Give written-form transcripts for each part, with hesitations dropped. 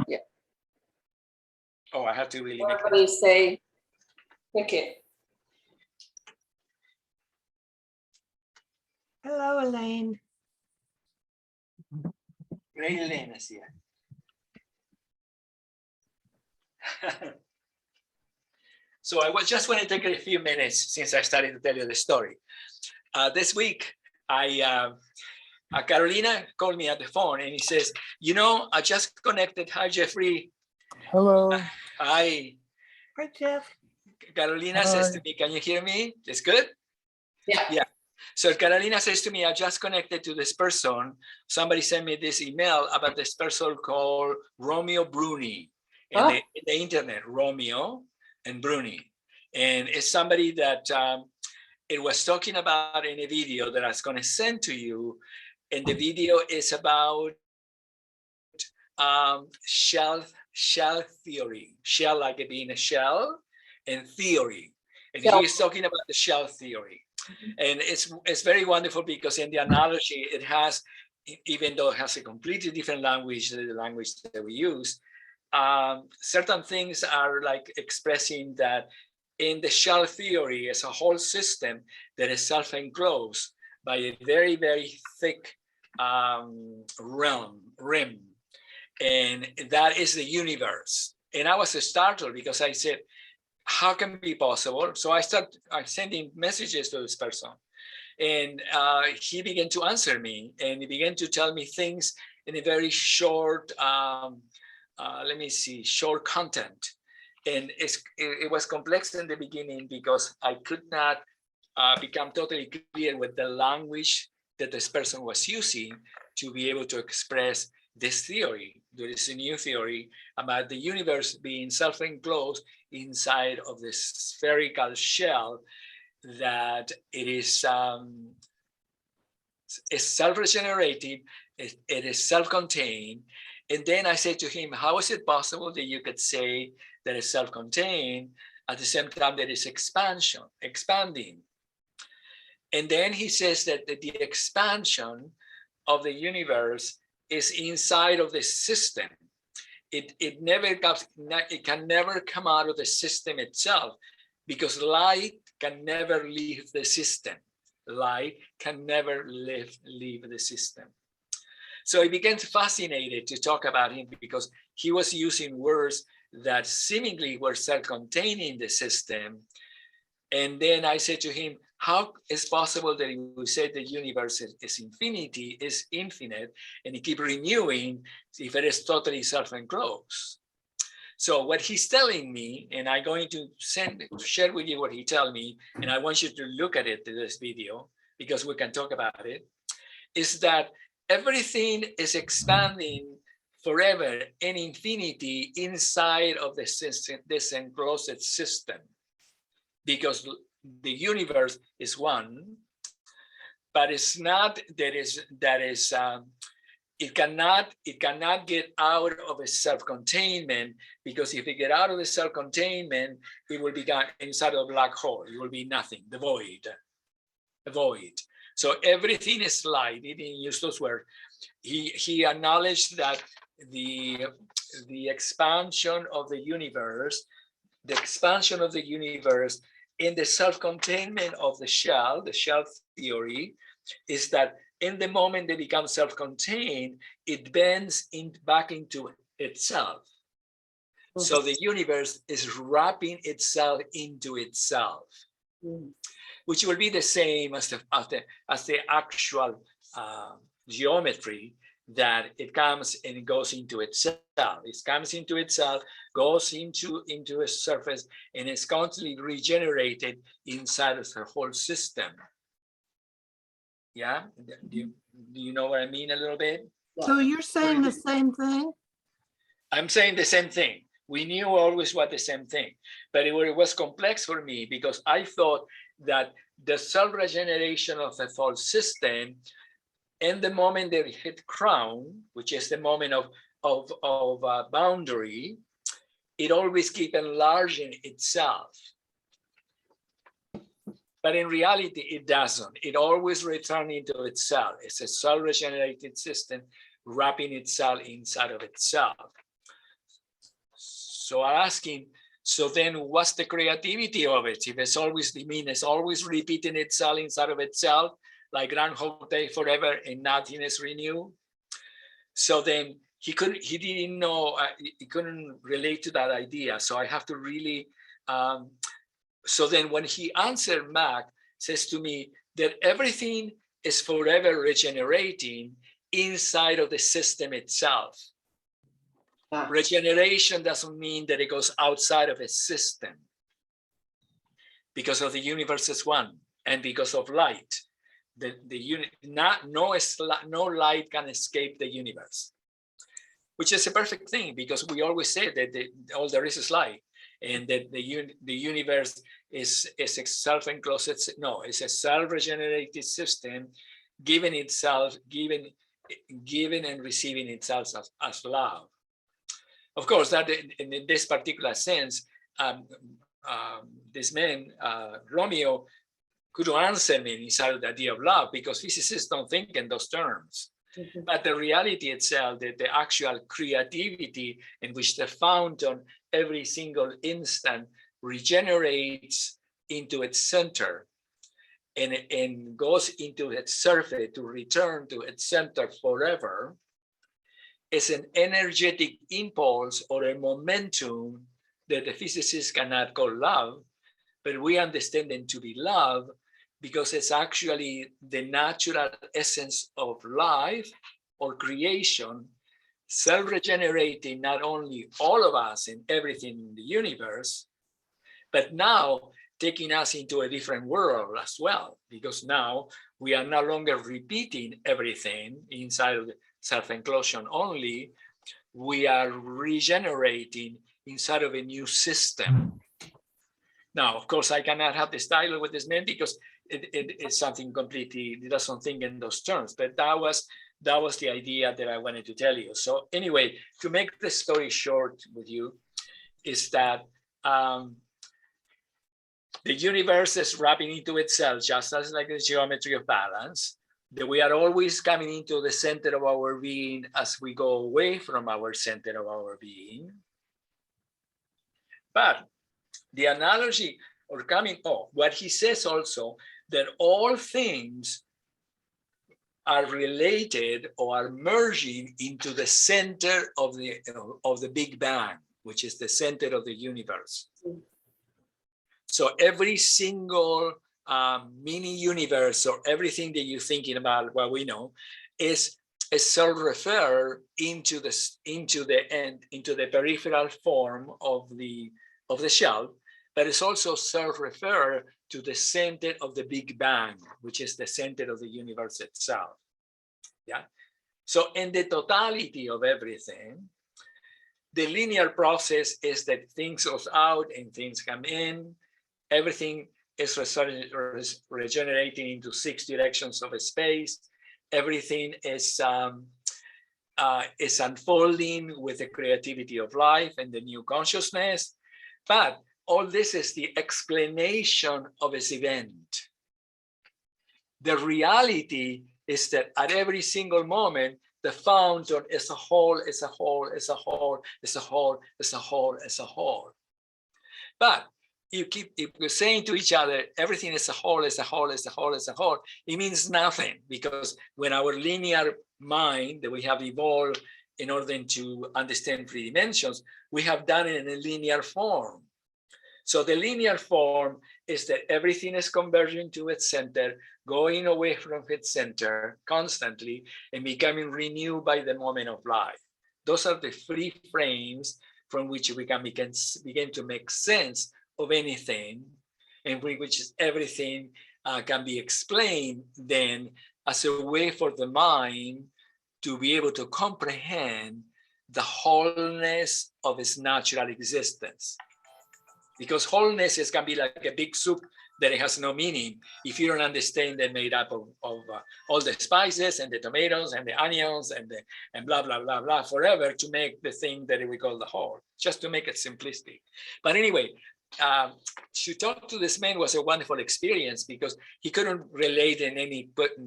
Yeah. Oh, I have to really make Everybody say, pick it. Hello, Elaine. Great Elena is here. So I was just want to take a few minutes since I started to tell you the story. This week, Carolina called me at the phone and he says, you know, I just connected. Hi, Jeffrey. Hello. Hi. Hi, Jeff. Carolina says to me, can you hear me? It's good? Yeah. Yeah. So Carolina says to me, I just connected to this person. Somebody sent me this email about this person called Romeo Bruni in the internet, Romeo and Bruni. And it's somebody that it was talking about in a video that I was going to send to you. And the video is about shell theory, shell like it being a shell, and theory. And he's talking about the shell theory. And it's very wonderful because in the analogy, it has, even though it has a completely different language than the language that we use, certain things are like expressing that in the shell theory as a whole system that is self-enclosed by a very, very thick rim. And that is the universe. And I was startled because I said, how can it be possible? So I'm sending messages to this person. And he began to answer me and he began to tell me things in a very short, short content. And it was complex in the beginning because I could not become totally clear with the language that this person was using to be able to express this theory. There is a new theory about the universe being self-enclosed inside of this spherical shell that it is self-regenerating, it is self-contained. And then I said to him, how is it possible that you could say that it's self-contained at the same time that it's expanding? And then he says that the expansion of the universe is inside of the system. It can never come out of the system itself because light can never leave the system. Light can never leave the system. So I became fascinated to talk about him because he was using words that seemingly were self-contained in the system. And then I said to him, how is possible that we say the universe is infinite, and it keep renewing if it is totally self-enclosed? So what he's telling me, and I'm going to share with you what he told me, and I want you to look at it in this video because we can talk about it, is that everything is expanding forever in infinity inside of the system, this enclosed system, because the universe is one, but it's not it cannot get out of a self-containment, because if it get out of the self-containment, it will be inside of a black hole. It will be nothing, the void. So everything is light. He didn't use those words. He acknowledged that the expansion of the universe, in the self-containment of the shell theory, is that in the moment they become self-contained, it bends back into itself. Mm-hmm. So the universe is wrapping itself into itself, which will be the same as the actual geometry, that it comes and it goes into itself. It comes into itself, goes into a surface, and is constantly regenerated inside of the whole system. Yeah, do you know what I mean a little bit? So you're saying the same thing? I'm saying the same thing. We knew always what the same thing, but it was complex for me because I thought that the self-regeneration of the whole system, in the moment they hit crown, which is the moment of boundary, it always keeps enlarging itself. But in reality, it doesn't. It always returns into itself. It's a self-regenerated system wrapping itself inside of itself. So I asked him, so then what's the creativity of it? If it's always, it's always repeating itself inside of itself, like Groundhog Day forever and nothing is renewed. So then he didn't know, he couldn't relate to that idea. So I have to really, so then when he answered back, says to me that everything is forever regenerating inside of the system itself. Regeneration doesn't mean that it goes outside of a system, because of the universe is one, and because of light. No light can escape the universe, which is a perfect thing, because we always say that all there is light, and that the universe is a self-enclosed. No, it's a self-regenerated system, giving and receiving itself as love. Of course, that in this particular sense, this man, Romeo, couldn't answer me inside of the idea of love, because physicists don't think in those terms. But the reality itself, the actual creativity in which the fountain every single instant regenerates into its center and goes into its surface to return to its center forever, is an energetic impulse or a momentum that the physicists cannot call love, but we understand it to be love, because it's actually the natural essence of life or creation, self-regenerating not only all of us and everything in the universe, but now taking us into a different world as well, because now we are no longer repeating everything inside of the self-enclosure only, we are regenerating inside of a new system. Now, of course, I cannot have this dialogue with this man, because it's something completely, it doesn't think in those terms, but that was the idea that I wanted to tell you. So anyway, to make the story short with you, is that the universe is wrapping into itself, just as like the geometry of balance, that we are always coming into the center of our being as we go away from our center of our being. But the analogy, or what he says also, that all things are related or are merging into the center of the Big Bang, which is the center of the universe. So every single mini universe, or everything that you're thinking about, what we know, is self-refer into the peripheral form of the shell, but it's also self-refer to the center of the Big Bang, which is the center of the universe itself. Yeah. So in the totality of everything, the linear process is that things goes out and things come in. Everything is regenerating into 6 directions of a space. Everything is unfolding with the creativity of life and the new consciousness. But all this is the explanation of this event. The reality is that at every single moment, the fountain is a whole, is a whole, is a whole, is a whole, is a whole, is a whole. But if you're saying to each other, everything is a whole, is a whole, is a whole, is a whole, it means nothing, because when our linear mind that we have evolved in order to understand 3 dimensions, we have done it in a linear form. So the linear form is that everything is converging to its center, going away from its center constantly, and becoming renewed by the moment of life. Those are the 3 frames from which we can begin to make sense of anything, and which everything can be explained then as a way for the mind to be able to comprehend the wholeness of its natural existence. Because wholeness can be like a big soup that it has no meaning if you don't understand that made up of all the spices and the tomatoes and the onions and blah, blah, blah, blah, forever to make the thing that we call the whole, just to make it simplistic. But anyway, to talk to this man was a wonderful experience, because he couldn't relate in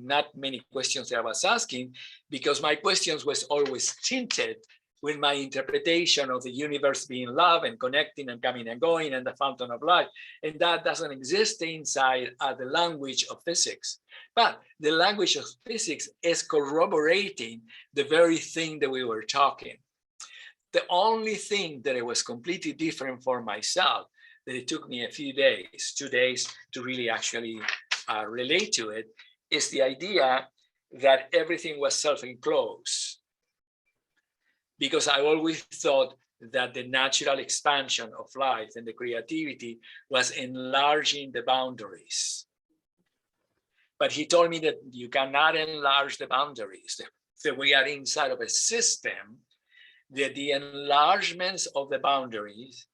not many questions that I was asking, because my questions was always tinted with my interpretation of the universe being love and connecting and coming and going and the fountain of life. And that doesn't exist inside the language of physics. But the language of physics is corroborating the very thing that we were talking. The only thing that it was completely different for myself, that it took me a few days, 2 days, to really actually relate to it, is the idea that everything was self-enclosed. Because I always thought that the natural expansion of life and the creativity was enlarging the boundaries. But he told me that you cannot enlarge the boundaries, that we are inside of a system, that the enlargements of the boundaries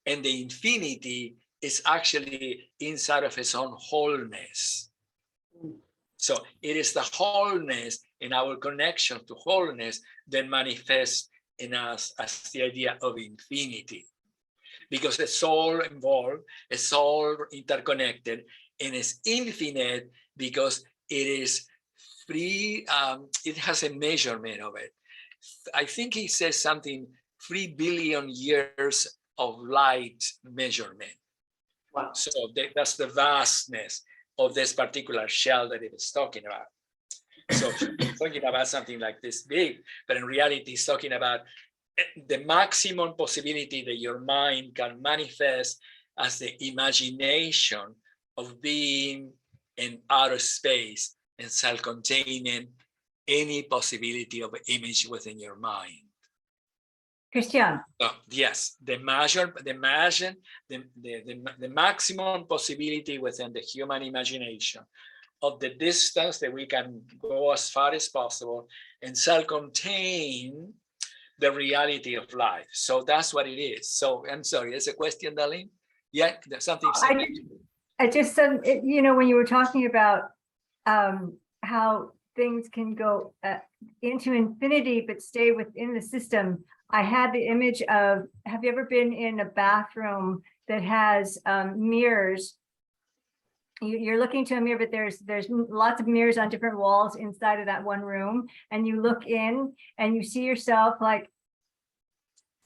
and the infinity is actually inside of its own wholeness. So it is the wholeness in our connection to wholeness that manifests in us as the idea of infinity. Because it's all involved, it's all interconnected, and it's infinite because it is free, it has a measurement of it. I think he says something 3 billion years of light measurement. Wow. So that's the vastness of this particular shell that he was talking about. So he's talking about something like this big, but in reality, he's talking about the maximum possibility that your mind can manifest as the imagination of being in outer space and self-containing any possibility of image within your mind. Cristiam, So, yes, the maximum possibility within the human imagination of the distance that we can go as far as possible and self-contain the reality of life. So that's what it is. So I'm sorry, is a question, Darlene? Yeah, there's something. I just you know, when you were talking about how things can go into infinity but stay within the system, I had the image of, have you ever been in a bathroom that has mirrors? You're looking to a mirror, but there's lots of mirrors on different walls inside of that one room, and you look in and you see yourself like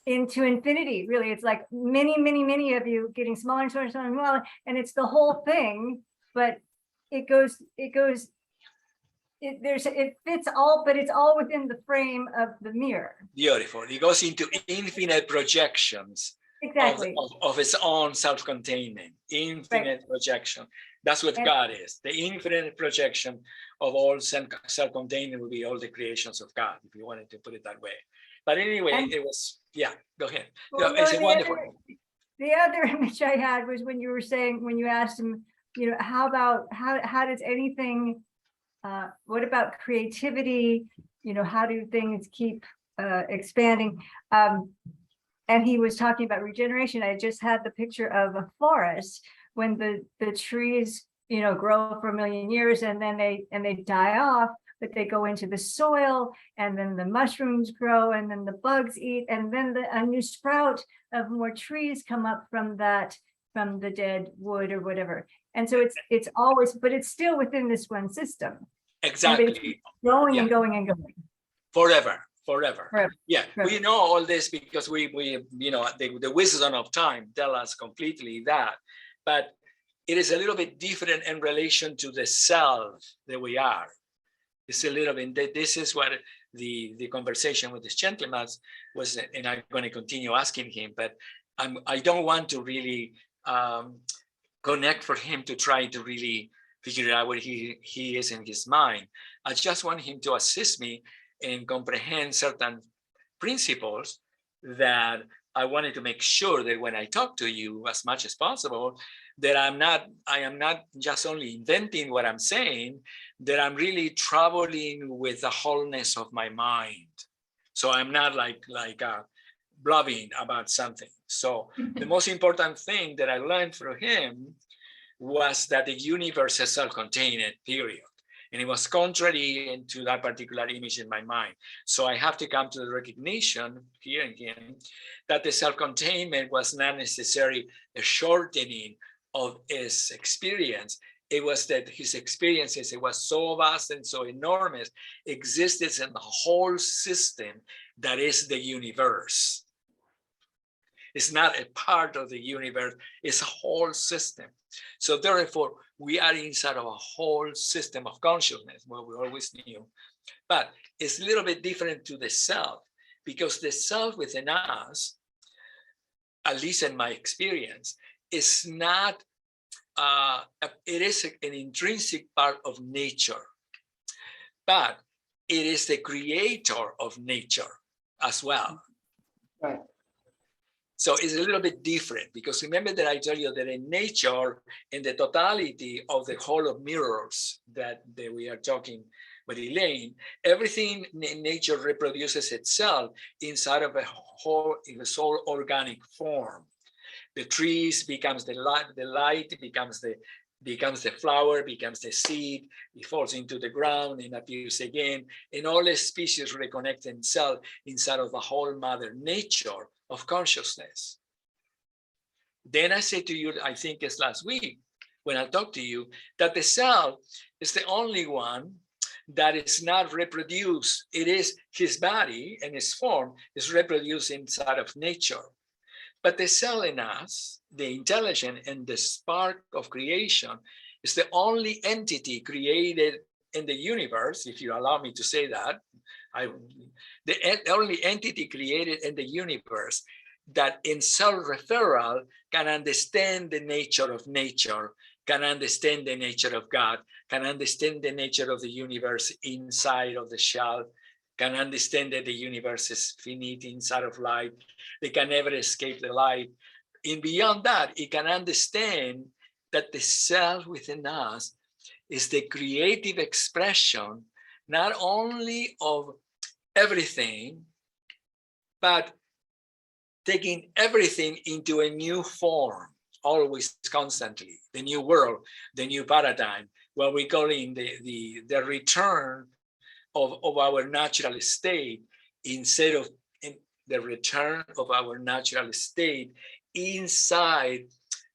into infinity. Really, it's like many of you getting smaller and smaller and smaller, and it's the whole thing, but it fits all, but it's all within the frame of the mirror. Beautiful. It goes into infinite projections. Exactly. Of its own self-containment, infinite projection. That's what God is. The infinite projection of all self-containment will be all the creations of God, if you wanted to put it that way. But anyway, it was, yeah, go ahead. Well, it's wonderful. The other image I had was when you were saying, when you asked him, you know, how does anything, what about creativity? You know, how do things keep expanding? And he was talking about regeneration. I just had the picture of a forest when the trees, you know, grow for 1 million years and then they die off, but they go into the soil and then the mushrooms grow and then the bugs eat and then a new sprout of more trees come up from the dead wood or whatever. And so it's always, but it's still within this one system. Exactly. Going and going and going. Forever. Yeah, Forever. we know all this because we you know, the wisdom of time tell us completely that, but it is a little bit different in relation to the self that we are. It's a little bit, this is what the conversation with this gentleman was, and I'm going to continue asking him, but I don't want to really connect for him to try to really figure out what he is in his mind. I just want him to assist me and comprehend certain principles that I wanted to make sure that when I talk to you as much as possible, that I am not just only inventing what I'm saying, that I'm really traveling with the wholeness of my mind. So I'm not like blubbing about something. So the most important thing that I learned from him was that the universe is self-contained, period. And it was contrary to that particular image in my mind. So I have to come to the recognition here and again that the self-containment was not necessarily a shortening of his experience. It was that his experiences, it was so vast and so enormous, existed in the whole system that is the universe. It's not a part of the universe, it's a whole system. So therefore, we are inside of a whole system of consciousness, what we always knew. But it's a little bit different to the self, because the self within us, at least in my experience, is not, it is an intrinsic part of nature, but it is the creator of nature as well. Right. So it's a little bit different, because remember that I told you that in nature, in the totality of the whole of mirrors that we are talking with Elaine, everything in nature reproduces itself inside of a whole, in a sole organic form. The trees becomes the light becomes the flower, becomes the seed, it falls into the ground and appears again, and all the species reconnect themselves inside of the whole mother nature of consciousness. Then I said to you, I think it's last week, when I talked to you, that the cell is the only one that is not reproduced. It is his body and his form is reproduced inside of nature. But the cell in us, the intelligence and the spark of creation, is the only entity created in the universe, if you allow me to say that, the only entity created in the universe that in self-referral can understand the nature of nature, can understand the nature of God, can understand the nature of the universe inside of the shell, can understand that the universe is finite inside of light. They can never escape the light. And beyond that, it can understand that the self within us is the creative expression, not only of everything, but taking everything into a new form, always, constantly. The new world, the new paradigm, what we call in the return of our natural state, instead of the return of our natural state inside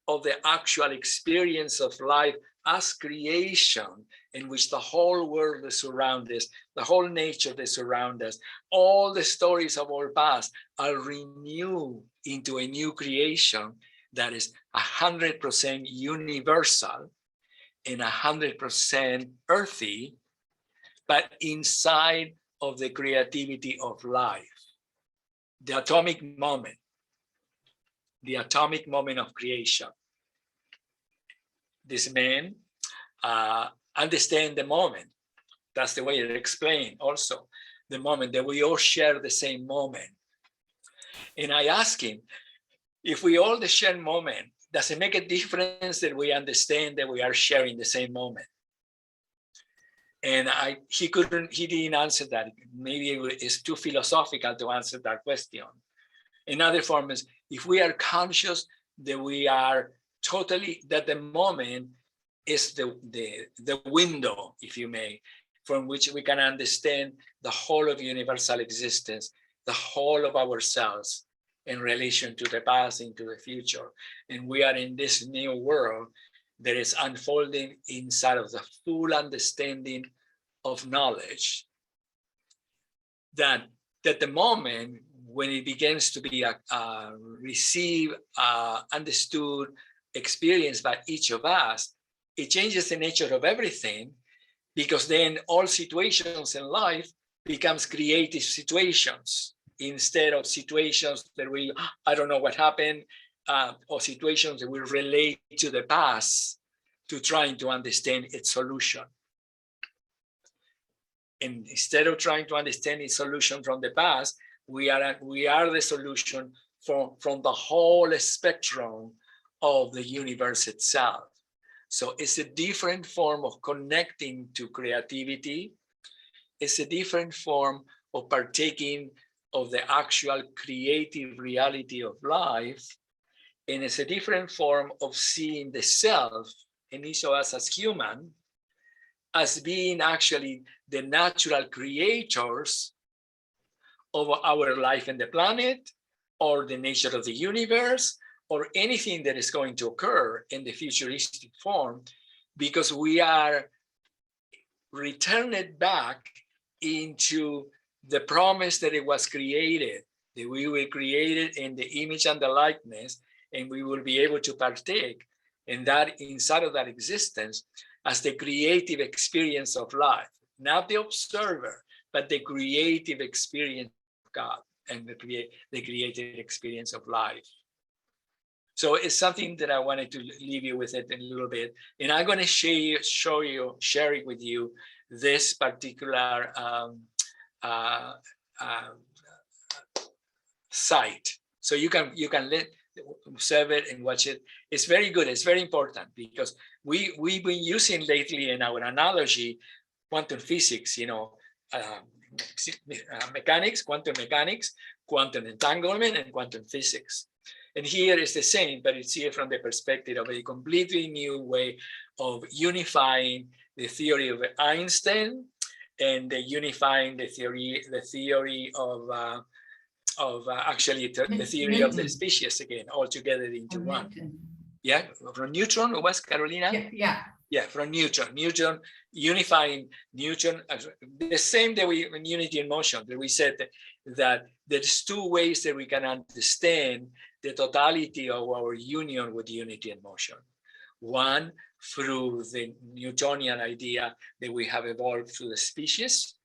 of the actual experience of life as creation, in which the whole world that surrounds us, the whole nature that surrounds us, all the stories of our past are renewed into a new creation that is 100% universal and 100% earthy, but inside of the creativity of life. The atomic moment of creation. This man understand the moment. That's the way it explained also, the moment that we all share the same moment. And I asked him, if we all share moment, does it make a difference that we understand that we are sharing the same moment? And he didn't answer that. Maybe it's too philosophical to answer that question. Another form is, if we are conscious that we are totally, that the moment is the window, if you may, from which we can understand the whole of universal existence, the whole of ourselves in relation to the past, into the future. And we are in this new world that is unfolding inside of the full understanding of knowledge, that the moment when it begins to be received, understood, experienced by each of us, it changes the nature of everything, because then all situations in life becomes creative situations, instead of situations that I don't know what happened, or situations that we relate to the past to trying to understand its solution. And instead of trying to understand its solution from the past, we are the solution from the whole spectrum of the universe itself. So it's a different form of connecting to creativity. It's a different form of partaking of the actual creative reality of life. And it's a different form of seeing the self in each of us as human, as being actually the natural creators of our life in the planet, or the nature of the universe, or anything that is going to occur in the futuristic form, because we are returned back into the promise that it was created, that we were created in the image and the likeness, and we will be able to partake in that, inside of that existence, as the creative experience of life, not the observer, but the creative experience of God and the creative experience of life. So it's something that I wanted to leave you with it a little bit, and I'm going to share it with you, this particular site, so you can observe it and watch it. It's very good. It's very important, because we've been using lately in our analogy quantum physics, mechanics, quantum entanglement, and quantum physics. And here is the same, but it's here from the perspective of a completely new way of unifying the theory of Einstein and unifying the theory of actually the theory of the species again, all together into one. Yeah, from Newton, was Carolina? Yeah, from Newton unifying Newton, the same that we in unity in motion, that we said that there's two ways that we can understand the totality of our union with unity in motion. One, through the Newtonian idea that we have evolved through the species,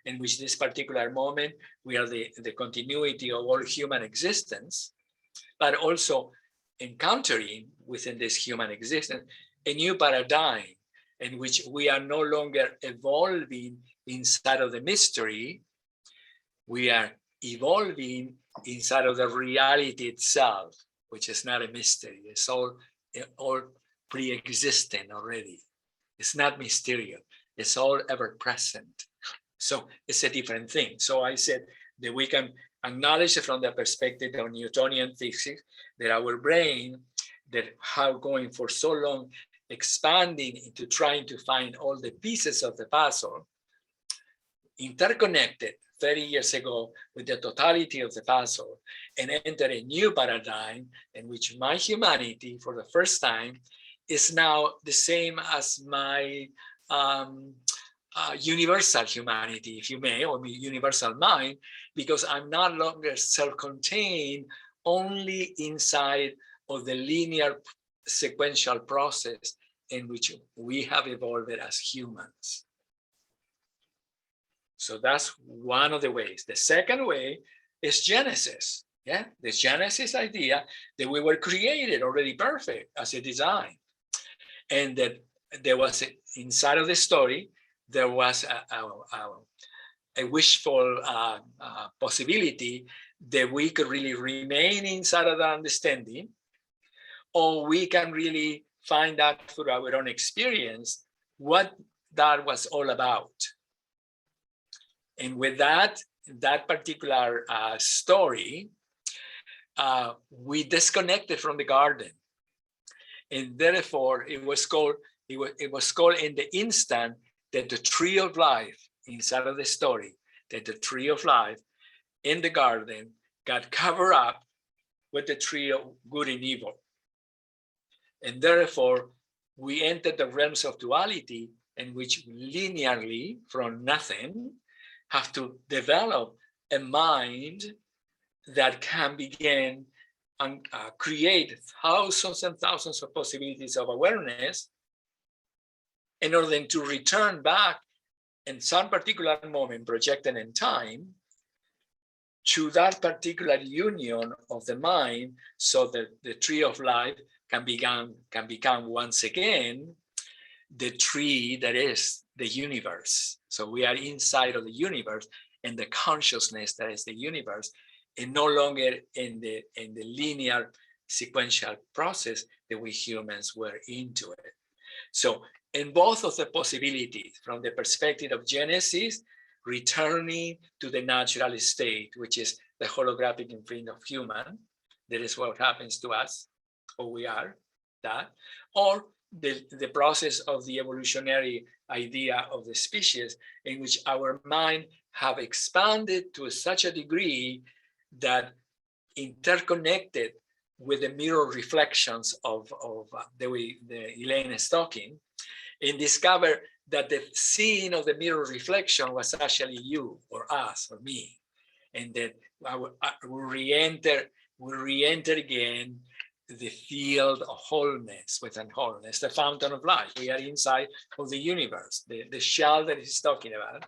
in which this particular moment we are the continuity of all human existence, but also encountering within this human existence a new paradigm in which we are no longer evolving inside of the mystery, we are evolving inside of the reality itself, which is not a mystery. It's all pre-existing already. It's not mysterious. It's all ever present. So it's a different thing. So I said that we can acknowledge it from the perspective of Newtonian physics, that our brain, that how going for so long expanding into trying to find all the pieces of the puzzle, interconnected 30 years ago with the totality of the puzzle, and enter a new paradigm in which my humanity, for the first time, is now the same as my universal humanity, if you may, or universal mind, because I'm no longer self-contained only inside of the linear sequential process in which we have evolved as humans. So that's one of the ways. The second way is Genesis. Yeah, the Genesis idea that we were created already perfect as a design, and that there was inside of the story, there was a wishful possibility that we could really remain inside of the understanding, or we can really find out through our own experience what that was all about. And with that particular story, we disconnected from the garden, and therefore it was called in the instant that the tree of life inside of the story, that the tree of life in the garden got covered up with the tree of good and evil, and therefore we entered the realms of duality, in which linearly from nothing have to develop a mind that can begin and create thousands and thousands of possibilities of awareness in order to return back in some particular moment projected in time to that particular union of the mind, so that the tree of life can become once again the tree that is the universe. So we are inside of the universe and the consciousness that is the universe, and no longer in the linear sequential process that we humans were into it. So in both of the possibilities, from the perspective of Genesis, returning to the natural state, which is the holographic imprint of human, that is what happens to us, or we are that, or the process of the evolutionary idea of the species, in which our mind have expanded to such a degree that interconnected with the mirror reflections of the way Elaine is talking, and discover that the seeing of the mirror reflection was actually you or us or me, and that we re-enter again the field of wholeness within wholeness, the fountain of life. We are inside of the universe, the shell that he's talking about.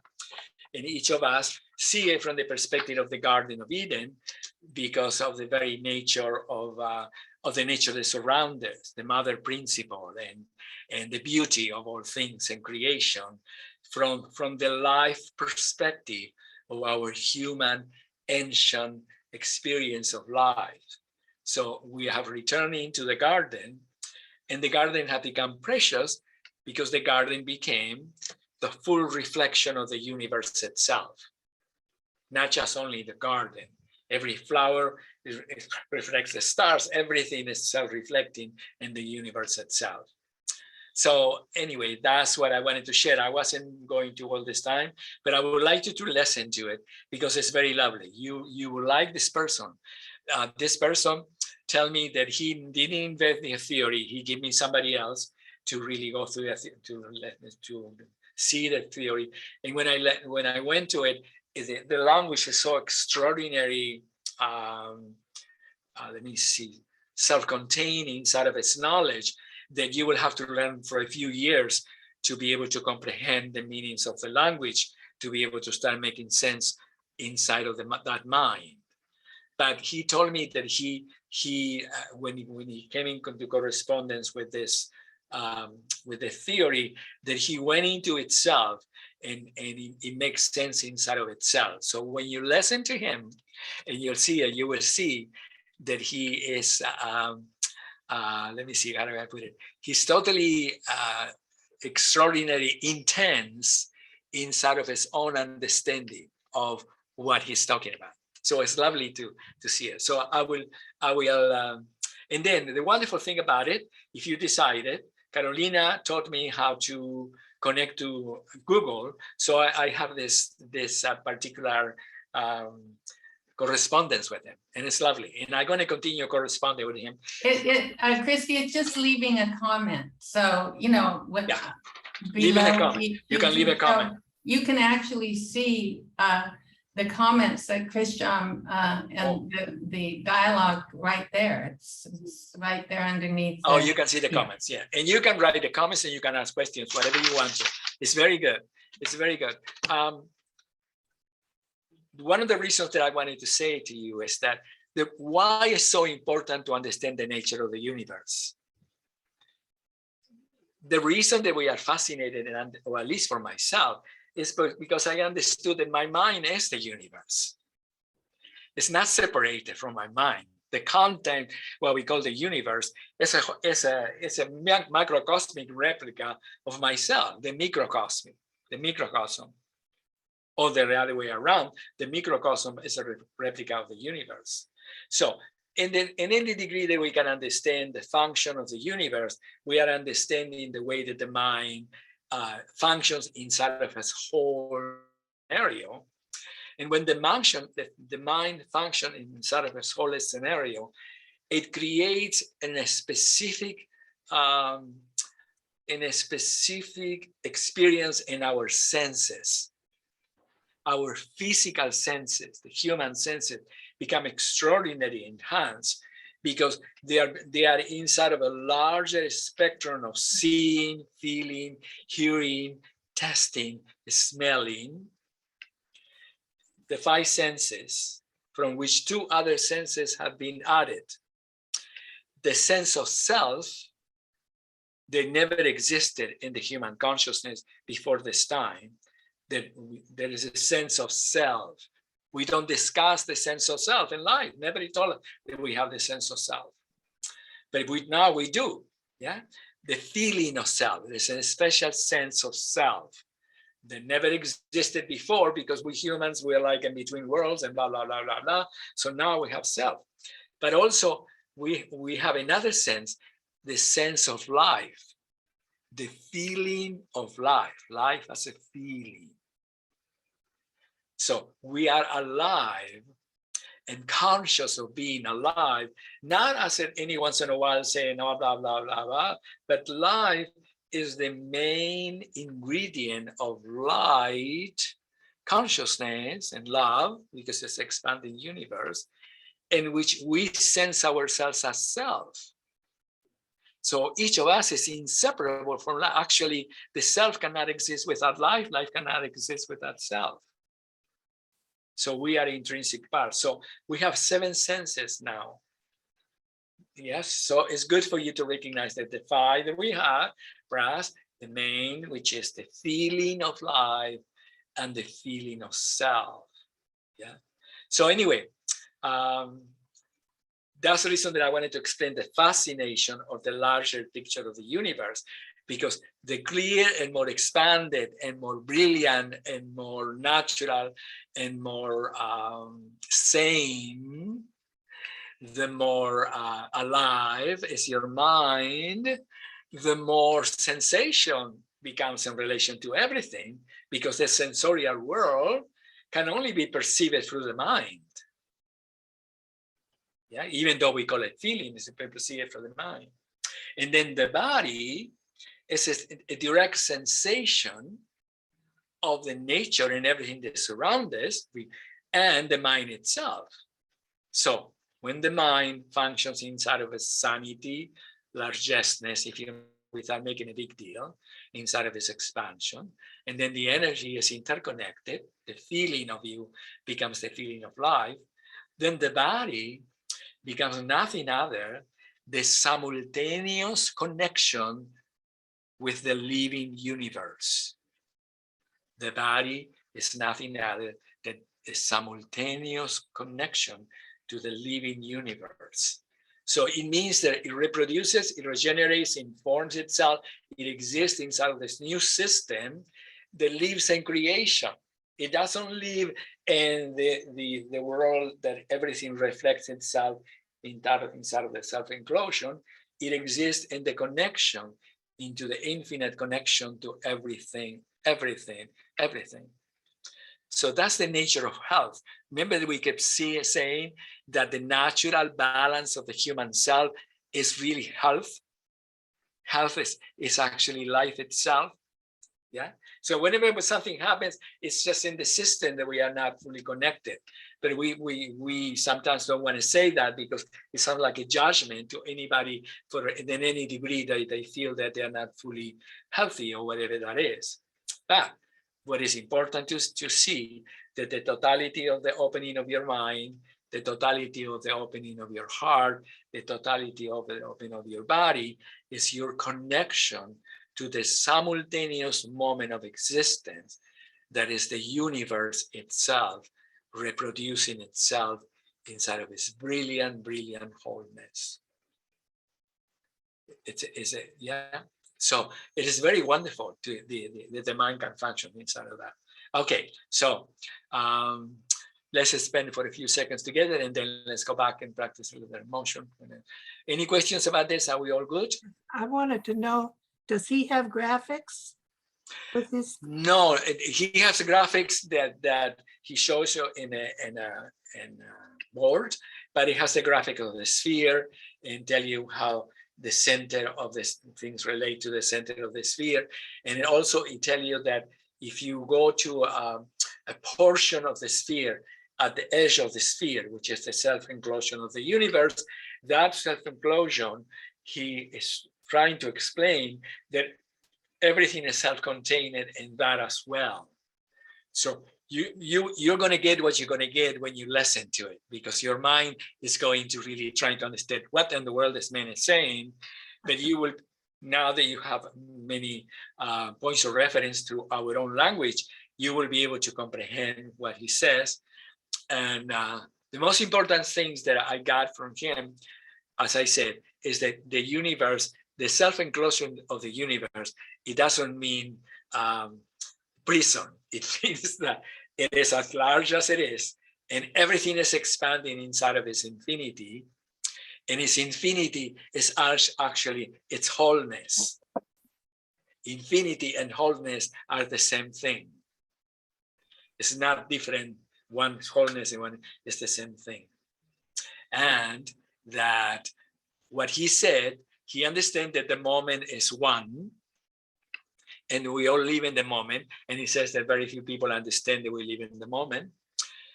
And each of us see it from the perspective of the Garden of Eden because of the very nature of the nature that surrounds us, the mother principle and the beauty of all things and creation from the life perspective of our human ancient experience of life. So we have returned into the garden, and the garden had become precious because the garden became the full reflection of the universe itself, not just only the garden. Every flower reflects the stars, everything is self-reflecting in the universe itself. So anyway, that's what I wanted to share. I wasn't going to all this time, but I would like you to listen to it because it's very lovely. You will like this person. This person tell me that he didn't invent the theory. He gave me somebody else to really go through that, to see the theory. And when I went to it, the language is so extraordinary. Let me see, self-contained inside of its knowledge that you will have to learn for a few years to be able to comprehend the meanings of the language, to be able to start making sense inside of that mind. But he told me that when he came into correspondence with this, with the theory, that he went into itself and it makes sense inside of itself. So when you listen to him, and you will see that he is, let me see, how do I put it? He's totally extraordinarily intense inside of his own understanding of what he's talking about. So it's lovely to see it. So I will, and then the wonderful thing about it, if you decided, Carolina taught me how to connect to Google. So I have this particular correspondence with him, and it's lovely. And I'm going to continue corresponding with him. Christy, it's just leaving a comment. So, what? Yeah. Leaving a comment. You can leave a comment. You can actually see the comments that Cristiam and the dialogue right there. It's right there underneath. Oh, you can see the comments, yeah. And you can write the comments and you can ask questions, whatever you want to. It's very good. It's very good. One of the reasons that I wanted to say to you is that why it's so important to understand the nature of the universe. The reason that we are fascinated, or at least for myself, is because I understood that my mind is the universe. It's not separated from my mind. The content, what we call the universe, is a macrocosmic replica of myself, the microcosm. Or the other way around, the microcosm is a replica of the universe. So, in the degree that we can understand the function of the universe, we are understanding the way that the mind functions inside of its whole scenario. And when the mind functions inside of its whole scenario, it creates a specific experience in our senses. Our physical senses, the human senses, become extraordinarily enhanced because they are inside of a larger spectrum of seeing, feeling, hearing, tasting, smelling. The 5 senses, from which 2 other senses have been added. The sense of self, they never existed in the human consciousness before this time. That there is a sense of self. We don't discuss the sense of self in life. Nobody told us that we have the sense of self. But now we do, yeah? The feeling of self. There's a special sense of self that never existed before because we humans, we're like in between worlds and blah, blah, blah, blah, blah. So now we have self. But also we have another sense, the sense of life, the feeling of life, life as a feeling. So we are alive and conscious of being alive, not as any once in a while saying, oh, blah, blah, blah, blah, but life is the main ingredient of light, consciousness, and love, because it's expanding universe, in which we sense ourselves as self. So each of us is inseparable from life. Actually, the self cannot exist without life. Life cannot exist without self. So we are intrinsic parts. So we have 7 senses now. Yes, so it's good for you to recognize that the 5 that we have, plus the main, which is the feeling of life and the feeling of self. Yeah. So anyway, that's the reason that I wanted to explain the fascination of the larger picture of the universe, because the clear and more expanded and more brilliant and more natural and more sane, the more alive is your mind, the more sensation becomes in relation to everything, because the sensorial world can only be perceived through the mind. Yeah, even though we call it feelings, it's perceived from the mind. And then the body is a direct sensation of the nature and everything that surrounds us, and the mind itself. So when the mind functions inside of a sanity, largeness, if you without making a big deal, inside of its expansion, and then the energy is interconnected, the feeling of you becomes the feeling of life, then the body becomes nothing other the simultaneous connection with the living universe. The body is nothing other than a simultaneous connection to the living universe. So it means that it reproduces, it regenerates, informs itself, it exists inside of this new system that lives in creation. It doesn't live in the world that everything reflects itself inside of the self-enclosure. It exists in the connection, into the infinite connection to everything. So that's the nature of health. Remember that we kept saying that the natural balance of the human self is really health. Health is actually life itself. Yeah. So whenever something happens, it's just in the system that we are not fully connected. But we sometimes don't want to say that, because it sounds like a judgment to anybody for in any degree that they feel that they are not fully healthy or whatever that is. But what is important to see that the totality of the opening of your mind, the totality of the opening of your heart, the totality of the opening of your body is your connection to the simultaneous moment of existence that is the universe itself reproducing itself inside of its brilliant wholeness. Yeah. So it is very wonderful to the mind can function inside of that. Okay, so let's spend for a few seconds together, and then let's go back and practice a little bit of motion. Any questions about this? Are we all good? I wanted to know, does he have graphics with his? No, he has graphics that he shows you in a board, but it has a graphic of the sphere and tell you how the center of the things relate to the center of the sphere. And it also tell you that if you go to a portion of the sphere at the edge of the sphere, which is the self-enclosure of the universe, that self-enclosure, he is trying to explain that everything is self-contained in that as well. So you're going to get what you're going to get when you listen to it, because your mind is going to really try to understand what in the world this man is saying. But you will, now that you have many points of reference to our own language, you will be able to comprehend what he says. And the most important things that I got from him, as I said, is that the universe, the self-enclosure of the universe, it doesn't mean prison. It means that it is as large as it is, and everything is expanding inside of its infinity. And its infinity is actually its wholeness. Infinity and wholeness are the same thing. It's not different. One is wholeness and one is the same thing. And that what he said, he understands that the moment is one, and we all live in the moment. And he says that very few people understand that we live in the moment,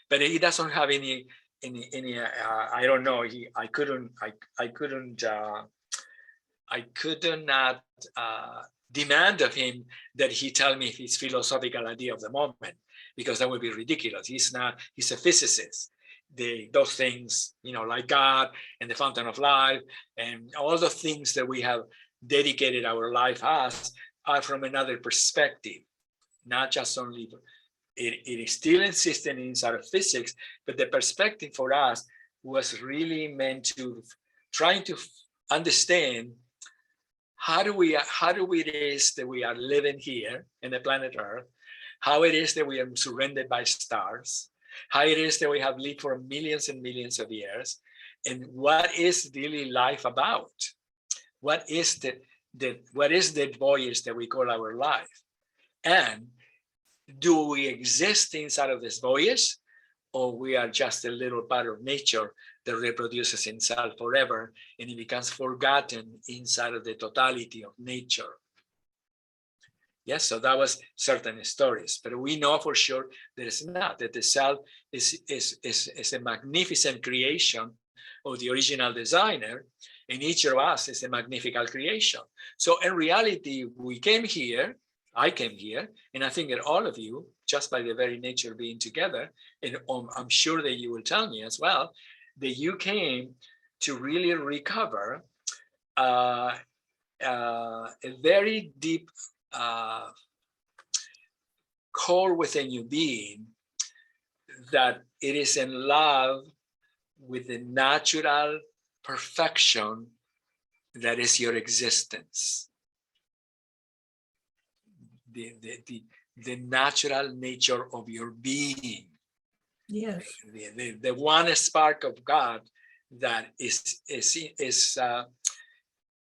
but he doesn't have any I don't know. I could not demand of him that he tell me his philosophical idea of the moment, because that would be ridiculous. He's a physicist. Those things, like God and the fountain of life and all the things that we have dedicated our life as, are from another perspective, not just only. It is still existing inside of physics, but the perspective for us was really meant to trying to understand how it is that we are living here in the planet Earth, how it is that we are surrounded by stars, how it is that we have lived for millions and millions of years, and what is really life about? What is the voyage that we call our life? And do we exist inside of this voyage, or we are just a little part of nature that reproduces itself forever and it becomes forgotten inside of the totality of nature? Yes, so that was certain stories, but we know for sure that it's not, that the self is a magnificent creation of the original designer, and each of us is a magnificent creation. So in reality, I came here, and I think that all of you, just by the very nature of being together, and I'm sure that you will tell me as well, that you came to really recover a very deep core within your being, that it is in love with the natural perfection that is your existence. The natural nature of your being. Yes. The one spark of God that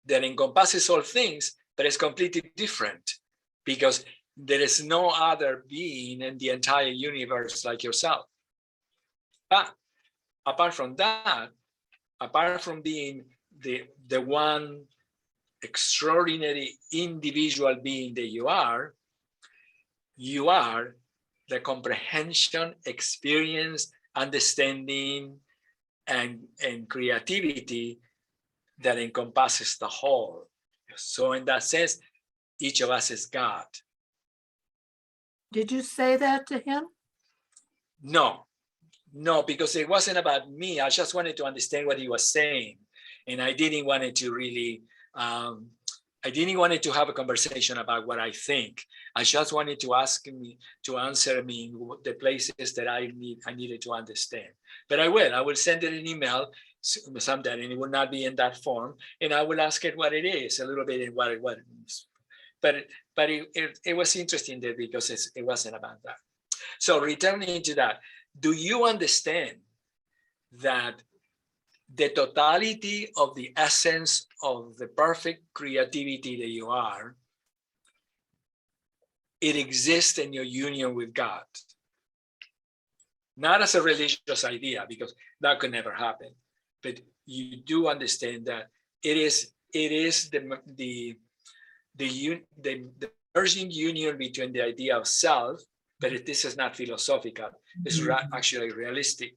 that encompasses all things, but it's completely different, because there is no other being in the entire universe like yourself. But apart from that, apart from being the one extraordinary individual being that you are the comprehension, experience, understanding, and creativity that encompasses the whole. So in that sense, each of us is God. Did you say that to him? No, because it wasn't about me. I just wanted to understand what he was saying. And I didn't want it to really, I didn't want it to have a conversation about what I think. I just wanted to answer me the places that I needed to understand. But I will send it an email sometime, and it will not be in that form. And I will ask it what it is, a little bit in what it is. But it was interesting there, because it wasn't about that. So returning to that, do you understand that the totality of the essence of the perfect creativity that you are, it exists in your union with God? Not as a religious idea, because that could never happen, but you do understand that it is the merging union between the idea of self, but this is not philosophical, it's actually realistic.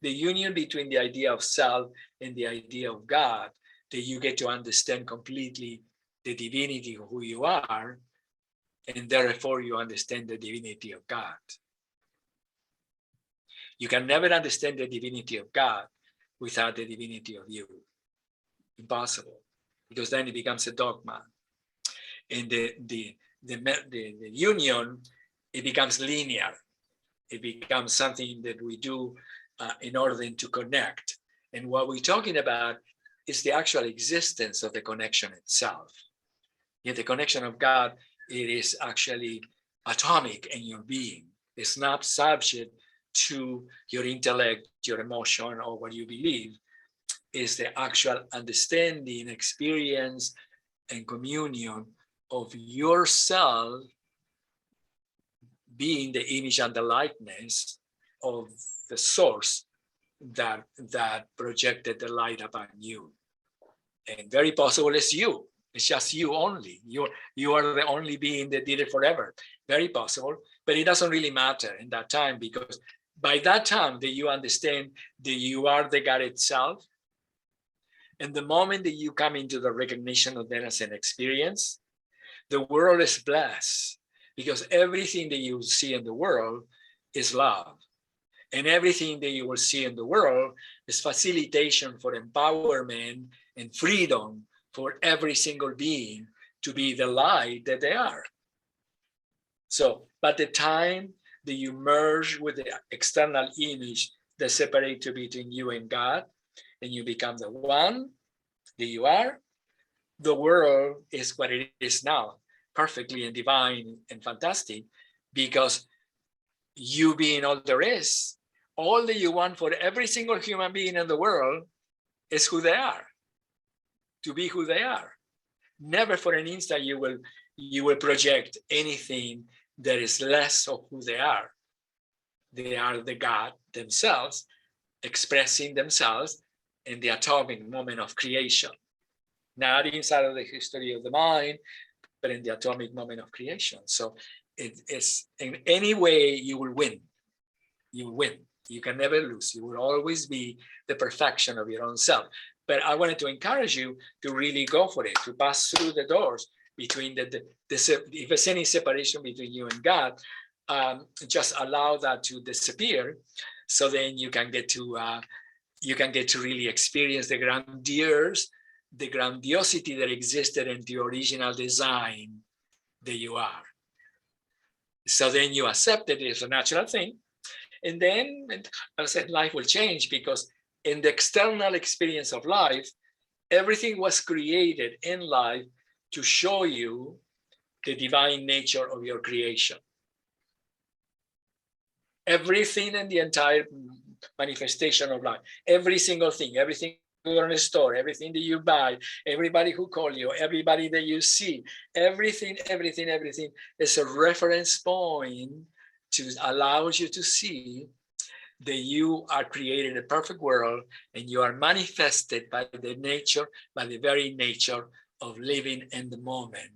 The union between the idea of self and the idea of God, that you get to understand completely the divinity of who you are, and therefore you understand the divinity of God. You can never understand the divinity of God without the divinity of you. Impossible, because then it becomes a dogma. And the union, it becomes linear. It becomes something that we do in order to connect. And what we're talking about is the actual existence of the connection itself. Yet the connection of God, it is actually atomic in your being. It's not subject to your intellect, your emotion, or what you believe. It's the actual understanding, experience, and communion of yourself being the image and the likeness of the source that projected the light upon you. And very possible it's you. It's just you only. You are the only being that did it forever. Very possible, but it doesn't really matter in that time, because by that time that you understand that you are the God itself, and the moment that you come into the recognition of that as an experience, the world is blessed, because everything that you see in the world is love. And everything that you will see in the world is facilitation for empowerment and freedom for every single being to be the light that they are. So by the time that you merge with the external image that separates between you and God, and you become the one that you are, the world is what it is now, perfectly and divine and fantastic, because you being all there is, all that you want for every single human being in the world is who they are, to be who they are. Never for an instant you will project anything that is less of who they are. They are the God themselves, expressing themselves in the atomic moment of creation, not inside of the history of the mind, but in the atomic moment of creation. So it's in any way you will win. You will win. You can never lose. You will always be the perfection of your own self. But I wanted to encourage you to really go for it, to pass through the doors between if there's any separation between you and God, just allow that to disappear. So then you can get to really experience the grandiosity that existed in the original design that you are. So then you accept it as a natural thing. And then, as I said, life will change, because in the external experience of life, everything was created in life to show you the divine nature of your creation. Everything in the entire manifestation of life, every single thing, everything you go in the store, everything that you buy, everybody who call you, everybody that you see, everything is a reference point to allow you to see that you are created in a perfect world, and you are manifested by the very nature of living in the moment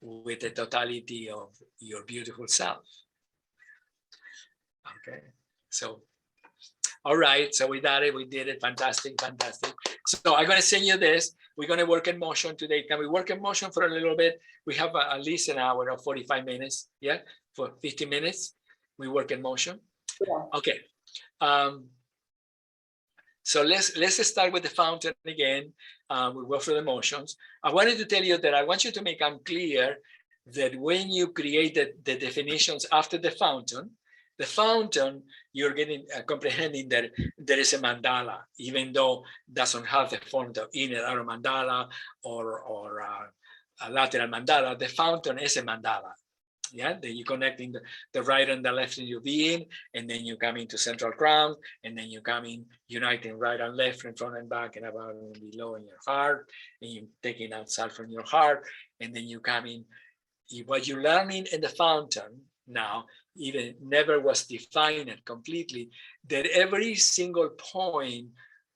with the totality of your beautiful self. Okay, so all right, so we did it. Fantastic. So I'm going to send you this. We're going to work in motion today. Can we work in motion for a little bit? We have at least an hour or 45 minutes. Yeah, for 50 minutes we work in motion. Yeah. Okay. So let's start with the fountain again. We go through the motions. I wanted to tell you that I want you to make clear that when you created the definitions after the fountain, you're getting comprehending that there is a mandala, even though it doesn't have the form of inner outer mandala or a lateral mandala. The fountain is a mandala. Yeah, then you connecting the right and the left in your being, and then you come into central crown, and then you come in uniting right and left and front and back and above and below in your heart, and you taking outside from your heart, and then you come in. What you're learning in the fountain now even never was defined completely, that every single point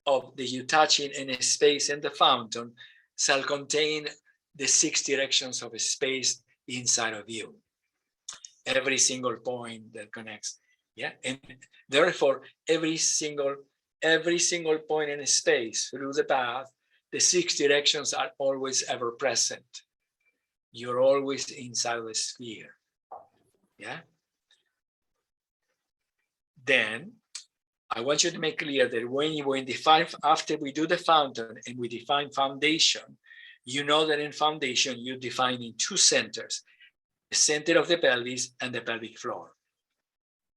of the you touching in a space in the fountain shall contain the 6 directions of a space inside of you. Every single point that connects. Yeah. And therefore, every single point in a space through the path, the 6 directions are always ever present. You're always inside the sphere. Yeah. Then I want you to make clear that when define, after we do the fountain and we define foundation, you know that in foundation you define in 2 centers, the center of the pelvis and the pelvic floor.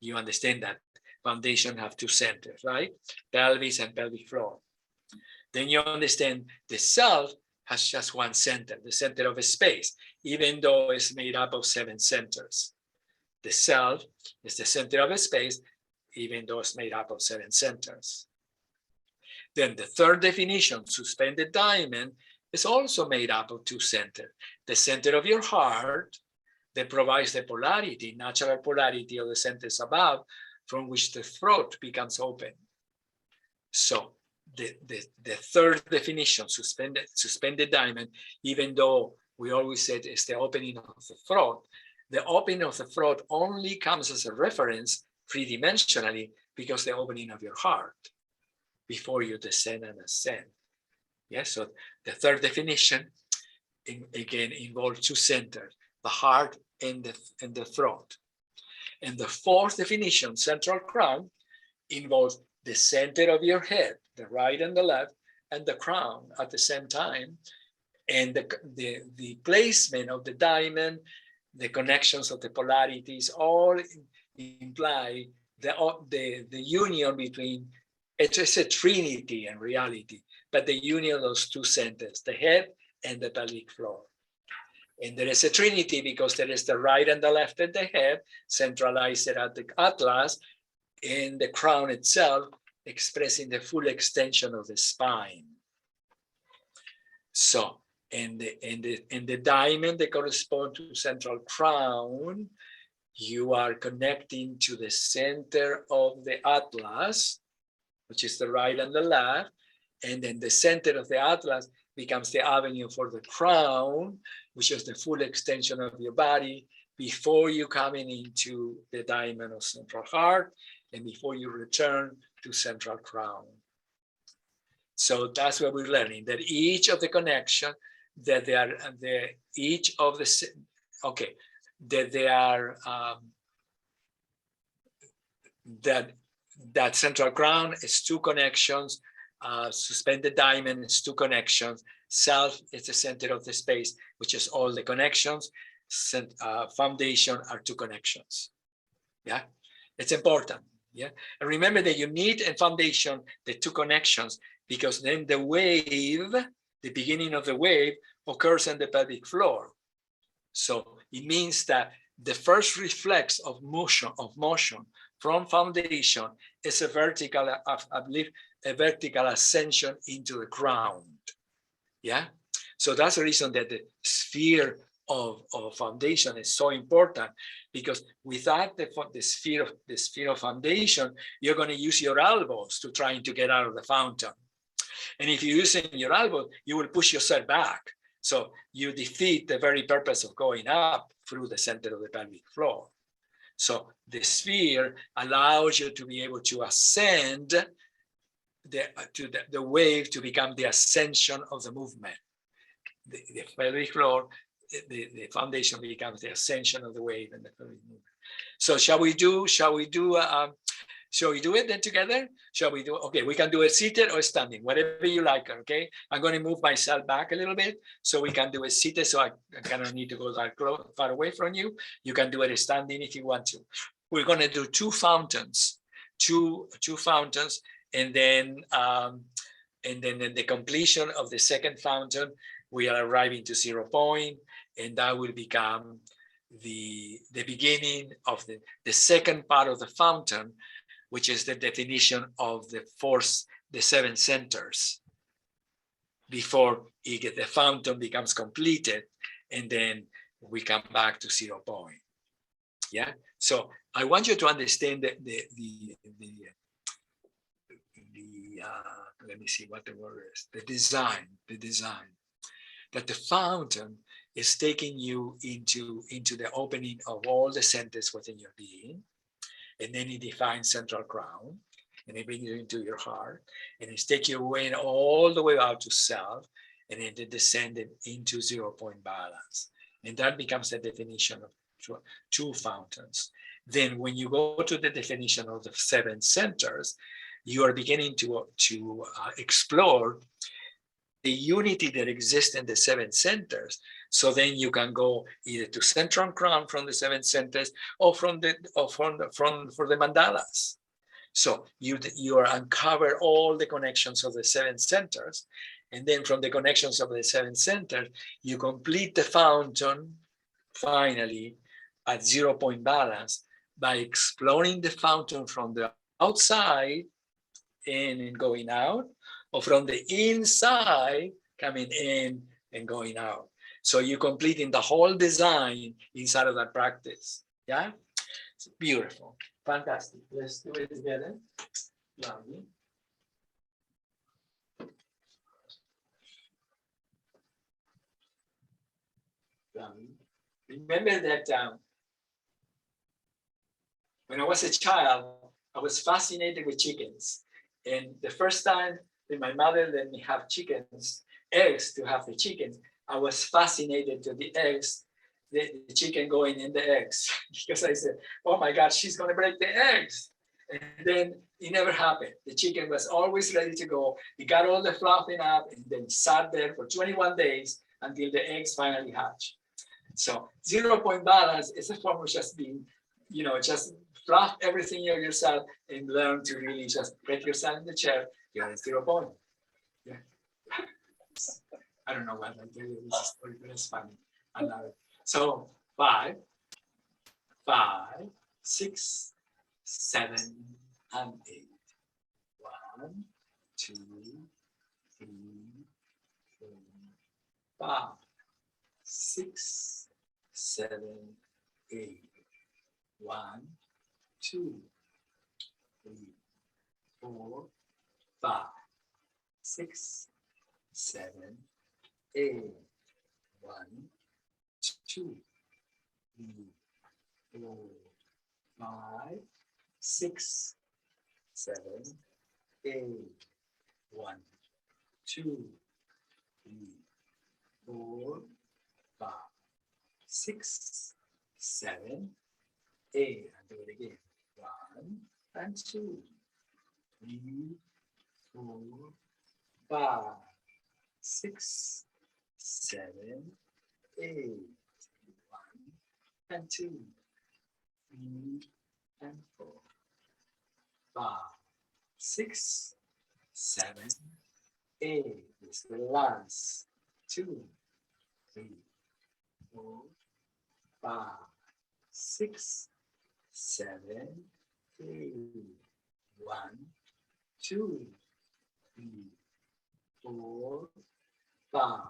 You understand that foundation have 2 centers, right? Pelvis and pelvic floor. Then you understand the self has just 1 center, the center of a space, even though it's made up of 7 centers. The self is the center of a space, even though it's made up of 7 centers. Then the third definition, suspended diamond, is also made up of 2 centers. The center of your heart that provides the polarity, natural polarity of the centers above, from which the throat becomes open. So the third definition, suspended diamond, even though we always said it's the opening of the throat, the opening of the throat only comes as a reference three-dimensionally because the opening of your heart before you descend and ascend. Yes, so the third definition again involves two centers, the heart and the throat. And the fourth definition, central crown, involves the center of your head, the right and the left, and the crown at the same time. And the placement of the diamond, the connections of the polarities, all imply the union between, it's a trinity in reality, but the union of those two centers, the head and the pelvic floor. And there is a trinity because there is the right and the left at the head, centralized at the atlas, and the crown itself expressing the full extension of the spine. So, and the diamond that corresponds to central crown, you are connecting to the center of the atlas, which is the right and the left, and then the center of the atlas becomes the avenue for the crown, which is the full extension of your body before you coming into the diamond of central heart and before you return to central crown. So that's what we're learning, that each of the connection, that they are each of the, okay, that they are, that central crown is two connections, suspended diamond is two connections, self is the center of the space, which is all the connections, foundation are two connections. Yeah, it's important. Yeah, and remember that you need a foundation, the two connections, because then the wave, the beginning of the wave occurs on the pelvic floor. So it means that the first reflex of motion from foundation is a vertical, I believe, a vertical ascension into the ground. Yeah, so that's the reason that the sphere of foundation is so important, because without the sphere of foundation, you're going to use your elbows to trying to get out of the fountain. And if you're using your elbow, you will push yourself back. So you defeat the very purpose of going up through the center of the pelvic floor. So the sphere allows you to be able to ascend the wave to become the ascension of the movement. The pelvic floor, the foundation becomes the ascension of the wave and the pelvic movement. So shall we do it then together? Shall we do, okay, we can do it seated or standing, whatever you like, okay? I'm going to move myself back a little bit so we can do it seated, so I kind of need to go that far away from you. You can do it standing if you want to. We're going to do two fountains, and then at the completion of the second fountain, we are arriving to 0 point, and that will become the beginning of the second part of the fountain, which is the definition of the 7 centers before the fountain becomes completed, and then we come back to 0 point. Yeah, so I want you to understand let me see what the word is, the design, that the fountain is taking you into the opening of all the centers within your being. And then it defines central crown, and it brings you into your heart, and it's taking you away all the way out to self, and then it descended into 0 point balance. And that becomes the definition of two fountains. Then when you go to the definition of the 7 centers, you are beginning to explore the unity that exists in the 7 centers. So then you can go either to central crown from the 7 centers or for the mandalas. So you uncover all the connections of the 7 centers, and then from the connections of the 7 centers, you complete the fountain finally at 0 point balance by exploring the fountain from the outside in and going out, or from the inside coming in and going out. So you're completing the whole design inside of that practice. Yeah, it's beautiful, fantastic. Let's do it together. Lovely. Remember that when I was a child, I was fascinated with chickens. And the first time that my mother let me have eggs to have the chickens, I was fascinated to the eggs, the chicken going in the eggs, because I said, oh my God, she's gonna break the eggs. And then it never happened. The chicken was always ready to go. It got all the fluffing up and then sat there for 21 days until the eggs finally hatched. So 0 point balance is a form of just being, just fluff everything in yourself and learn to really just break yourself in the chair. You're at 0 point. Yeah. I don't know what I tell you. This is story, but it's funny. I love it. So 5, 6, 7, and 8. 1, 2, 3, 4, 5, 6, 7, 8. 1, 2, 3, 4, 5, 6, 7, 8. 1, 2, 3, 4, 5, 6, 7, 8. 1, 2, 3, 4, 5, 6, 7, 8. And do it again. 1 and 2, 3, 4, 5, 6, 7, 8. 1 and 2, 3 and 4, 5, 6, 7, 8. This is the last. 2, 3, 4, 5, 6, 7, 8. 1, 2, 3, 4, 5,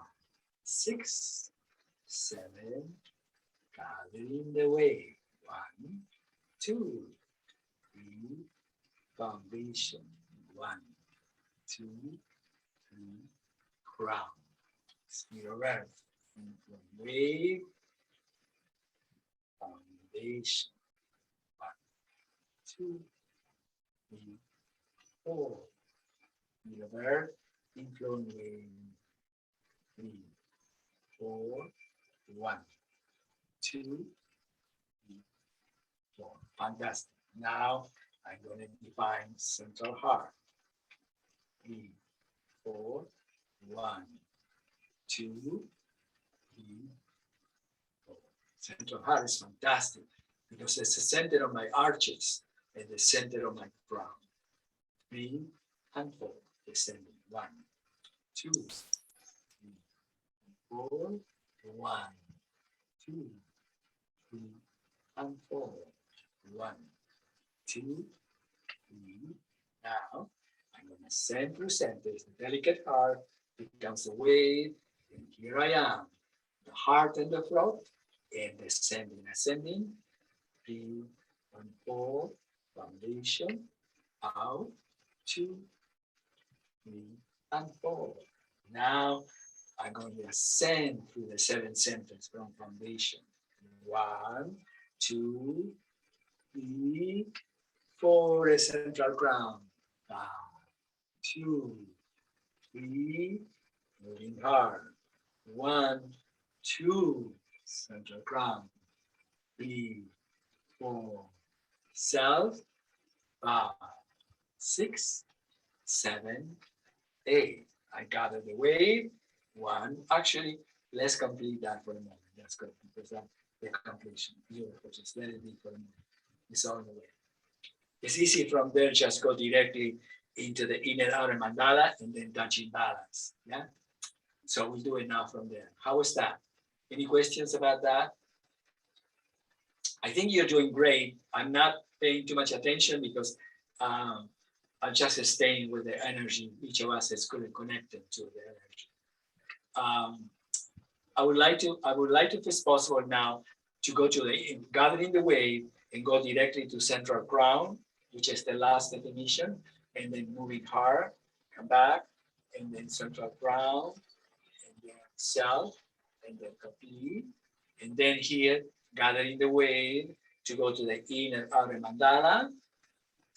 6, 7. Gathering the wave. 1, 2, 3. Foundation. 1, 2, 3. Crown. Sphere of earth. Wave. Foundation. 1, 2, 3, 4. Sphere of earth. Influence wave. 3, 4. 1, 2, 3, 4. Fantastic. Now I'm going to define central heart. 3, 4, 1, 2, 3, 4. Central heart is fantastic because it's the center of my arches and the center of my crown. 3 and 4. Descending. 1, 2, 3, 4. 1, 2, 3, and 4. 1, 2, 3. Now I'm going to send through center. The delicate heart becomes a wave, and here I am. The heart and the throat, and descending, ascending. 3 and 4. Foundation. Out. 2, 3, and 4. Now I'm going to ascend through the 7 centers from foundation. 1, 2, 3, 4. A central crown. 1, 2, 3. Moving hard. 1, 2. Central crown. 3, 4. Self. 5, 6, 7, 8. I gather the wave. 1. Actually, let's complete that for a moment. That's good because that's the completion. Beautiful. Just let it be for a moment. It's all the way. It's easy from there. Just go directly into the inner outer mandala and then touching balance. Yeah. So we'll do it now from there. How was that? Any questions about that? I think you're doing great. I'm not paying too much attention because I'm just staying with the energy. Each of us is connected to the energy. I would like to, if it's possible now, to go to the gathering the wave and go directly to central crown, which is the last definition, and then moving hard, come back, and then central crown, and then self, and then complete, And then here, gathering the weight to go to the inner outer mandala,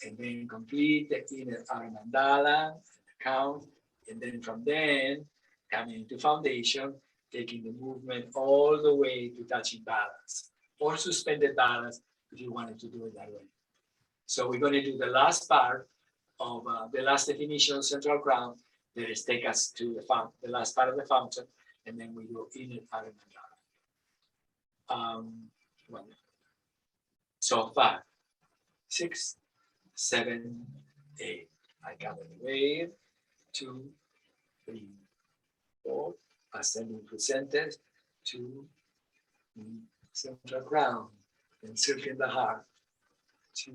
and then complete the inner outer mandala, count, and then from then, coming into foundation, taking the movement all the way to touching balance, or suspended balance if you wanted to do it that way. So we're going to do the last part of the last definition of central ground, that is take us to the last part of the fountain, and then we go in and out of mandala. So 5, 6, 7, 8. I gather the wave. 2, 3, 4. Ascending through centers. 2, 3, central ground. And circling the heart. 2,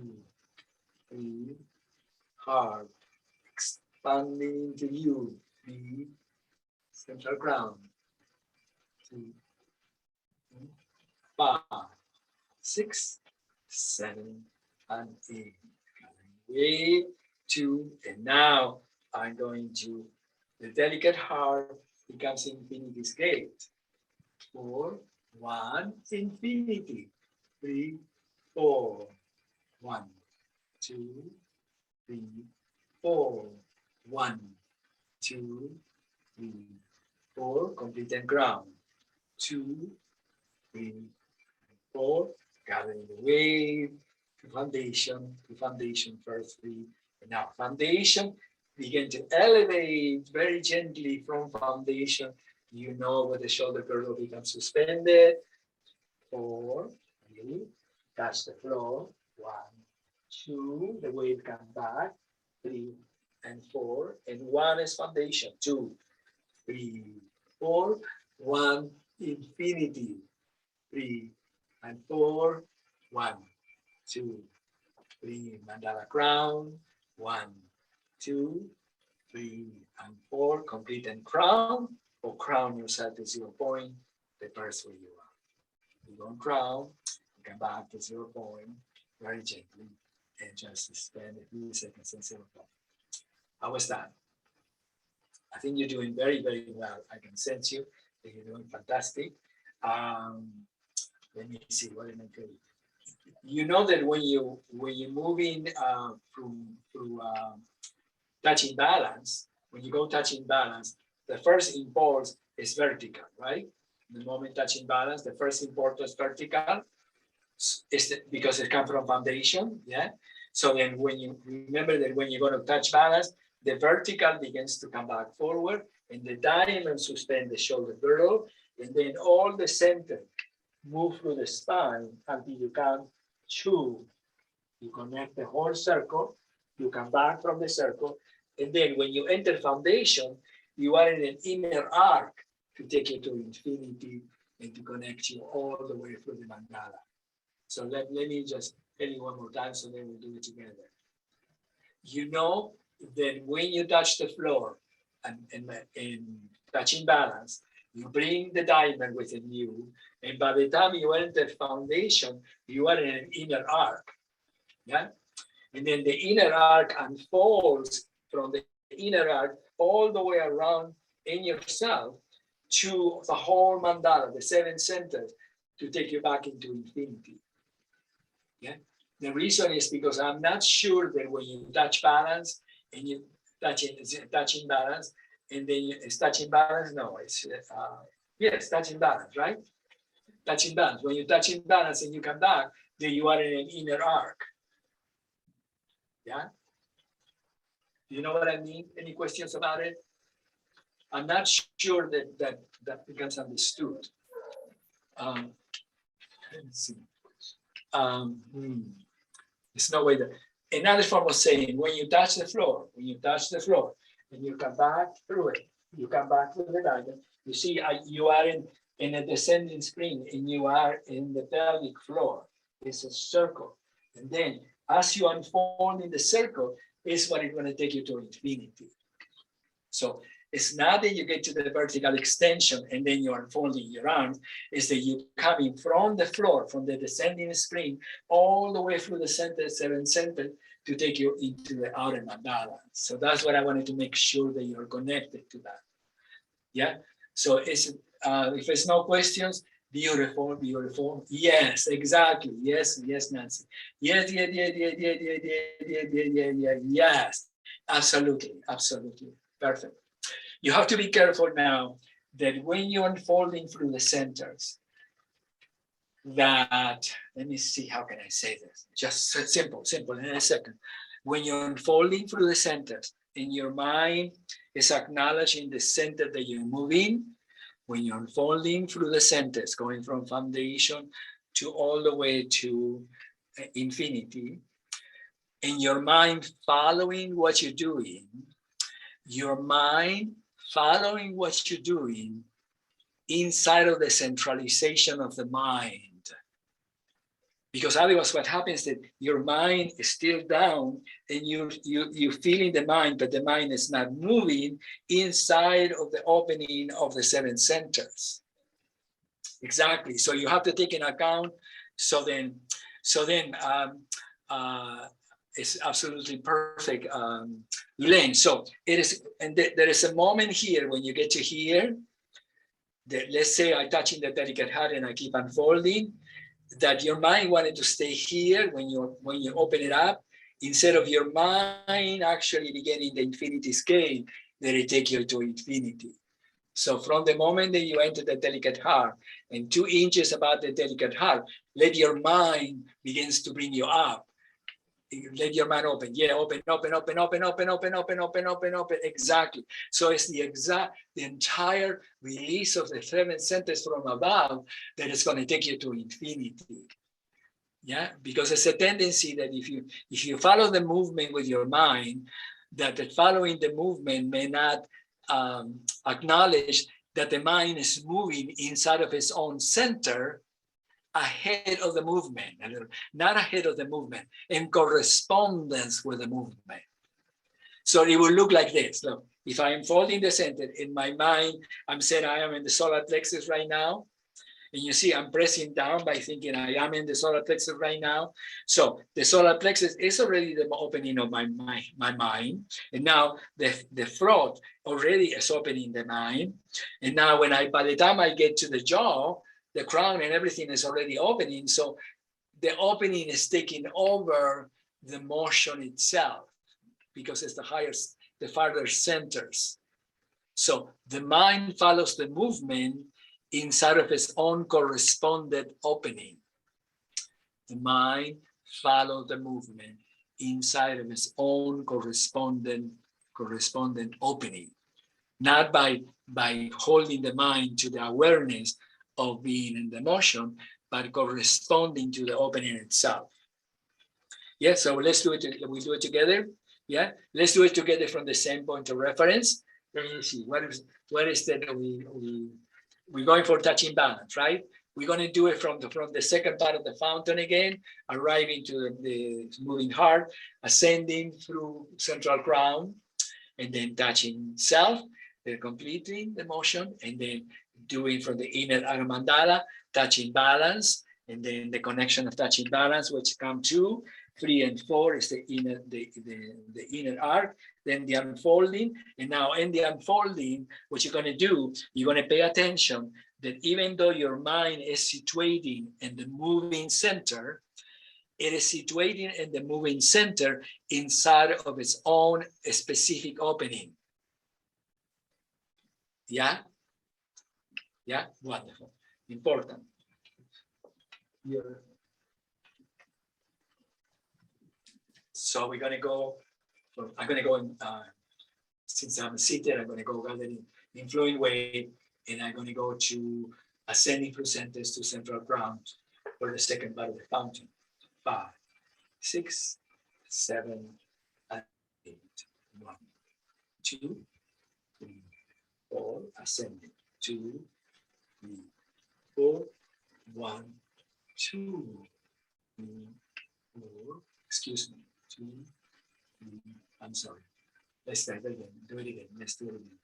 3, heart. Expanding into you. 3, central ground. 2, 5, 6, 7, and 8. Wave 2, and now I'm going to the delicate heart becomes infinity's gate. 4, 1, infinity. 3, 4, 1, 2, 3, 4, 1, 2, 3, 4, complete and ground. 2, 3, 4, gathering the wave to foundation first 3. And now foundation, begin to elevate very gently from foundation. You know where the shoulder girdle becomes suspended. 4, 3, touch the floor. 1, 2, the wave comes back. 3 and 4, and 1 is foundation. 2, 3, 4, 1, infinity. 3 and 4, 1, 2, 3, mandala crown. 1, 2, 3, and 4, complete and crown, or crown yourself to 0 point, the first where you are. You don't crown, you come back to 0 point, very gently, and just spend a few seconds at 0 point. How was that? I think you're doing very, very well. I can sense you that you're doing fantastic. Let me see what am I doing. You know that when you move in through touching balance, when you go touching balance, the first impulse is vertical, right? The moment touching balance, the first impulse is vertical, because it comes from foundation, yeah. So then when you remember that when you're going to touch balance, the vertical begins to come back forward, and the diamond suspend the shoulder girdle, and then all the center move through the spine until you come to, you connect the whole circle, you come back from the circle, and then when you enter foundation, you are in an inner arc to take you to infinity and to connect you all the way through the mandala. So let me just tell you one more time, so then we'll do it together. You know that when you touch the floor and touching balance, you bring the diamond within you, and by the time you enter foundation, you are in an inner arc, yeah? And then the inner arc unfolds from the inner arc all the way around in yourself to the whole mandala, the 7 centers, to take you back into infinity, yeah? The reason is because I'm not sure that when you touch balance, and you touching balance, and then it's touching balance. No, it's yes, touching balance, right? Touching balance. When you touch in balance and you come back, then you are in an inner arc. Yeah. Do you know what I mean? Any questions about it? I'm not sure that becomes understood. Let's see. There's no way that. Another form of saying, when you touch the floor, and you come back through it, you come back through the diamond, you see you are in a descending spring, and you are in the pelvic floor. It's a circle. And then as you unfold in the circle, is what is going to take you to infinity. So it's not that you get to the vertical extension and then you're unfolding your arms, it's that you're coming from the floor, from the descending spring, all the way through the center, 7 center, to take you into the outer mandala. So that's what I wanted to make sure that you're connected to that. Yeah. So it's if there's no questions, Beautiful, beautiful. Yes, exactly. Yes, yes, Nancy. Yes, yes. Absolutely, absolutely. Perfect. You have to be careful now that when you're unfolding through the centers, that, let me see, how can I say this? Just simple, in a second. When you're unfolding through the centers, in your mind is acknowledging the center that you're moving. When you're unfolding through the centers, going from foundation to all the way to infinity, in your mind following what you're doing, your mind following what you're doing inside of the centralization of the mind. Because otherwise what happens is that your mind is still down and you feel in the mind, but the mind is not moving inside of the opening of the 7 centers. Exactly. So you have to take into account. So then it's absolutely perfect, Elaine. So it is, and there is a moment here when you get to here, that let's say I'm touching the delicate heart and I keep unfolding, that your mind wanted to stay here when you open it up, instead of your mind actually beginning the infinity scale, that it take you to infinity. So from the moment that you enter the delicate heart and 2 inches above the delicate heart, let your mind begins to bring you up. Let your mind open. Yeah, open. Exactly. So it's the entire release of the 7 centers from above that is going to take you to infinity. Yeah, because it's a tendency that if you follow the movement with your mind, that following the movement may not acknowledge that the mind is moving inside of its own center, ahead of the movement, not ahead of the movement, in correspondence with the movement. So it will look like this. Look, if I am folding the center in my mind, I'm saying I am in the solar plexus right now. And you see, I'm pressing down by thinking I am in the solar plexus right now. So the solar plexus is already the opening of my mind. And now the throat already is opening the mind. And now by the time I get to the jaw, the crown and everything is already opening. So the opening is taking over the motion itself because it's the farther centers. So the mind follows the movement inside of its own correspondent opening. The mind follows the movement inside of its own correspondent opening, not by holding the mind to the awareness of being in the motion, but corresponding to the opening itself. Yeah, so let's do it. We do it together. Yeah, let's do it together from the same point of reference. Let me see what is that we're going for touching balance, right? We're going to do it from the second part of the fountain again, arriving to the moving heart, ascending through central crown, and then touching self, then completing the motion, and then doing from the inner Aramandala, touching balance, and then the connection of touching balance, which come 2, 3, and 4 is the inner arc, then the unfolding. And now in the unfolding, what you're going to do, you're going to pay attention that even though your mind is situating in the moving center, it is situating in the moving center inside of its own specific opening. Yeah? Yeah, wonderful, important. So we're gonna go, I'm gonna go, since I'm seated, I'm gonna go rather in flowing way, and I'm gonna go to ascending through centers to central ground for the second part of the fountain. 5, 6, 7, and 8. 1, 2, 3, 4, ascending. 2, 3, 4, 1, 2, 3, 4, excuse me, 2, 3, I'm sorry. Let's start again, do it again, let's do it again.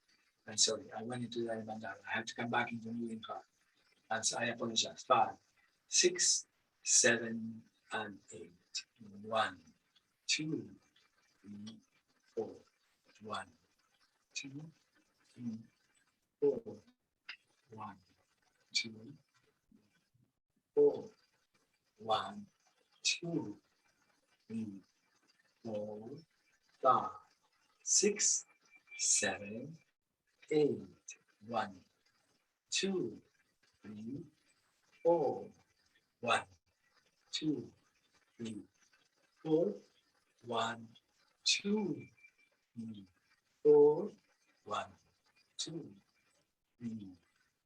I'm sorry, I went into that mandala. I have to come back into moving heart. And so I apologize. 5, 6, 7, and 8. 1, 2, 3, 4, 1, 2, 3, 4, 1, 2, 1, 2, 3, 4, 5, 6, 7, 8. 1, 2, 3, 4. 1, 2, 3, 4. 1, 2, 3, 4. 1, 2, 3,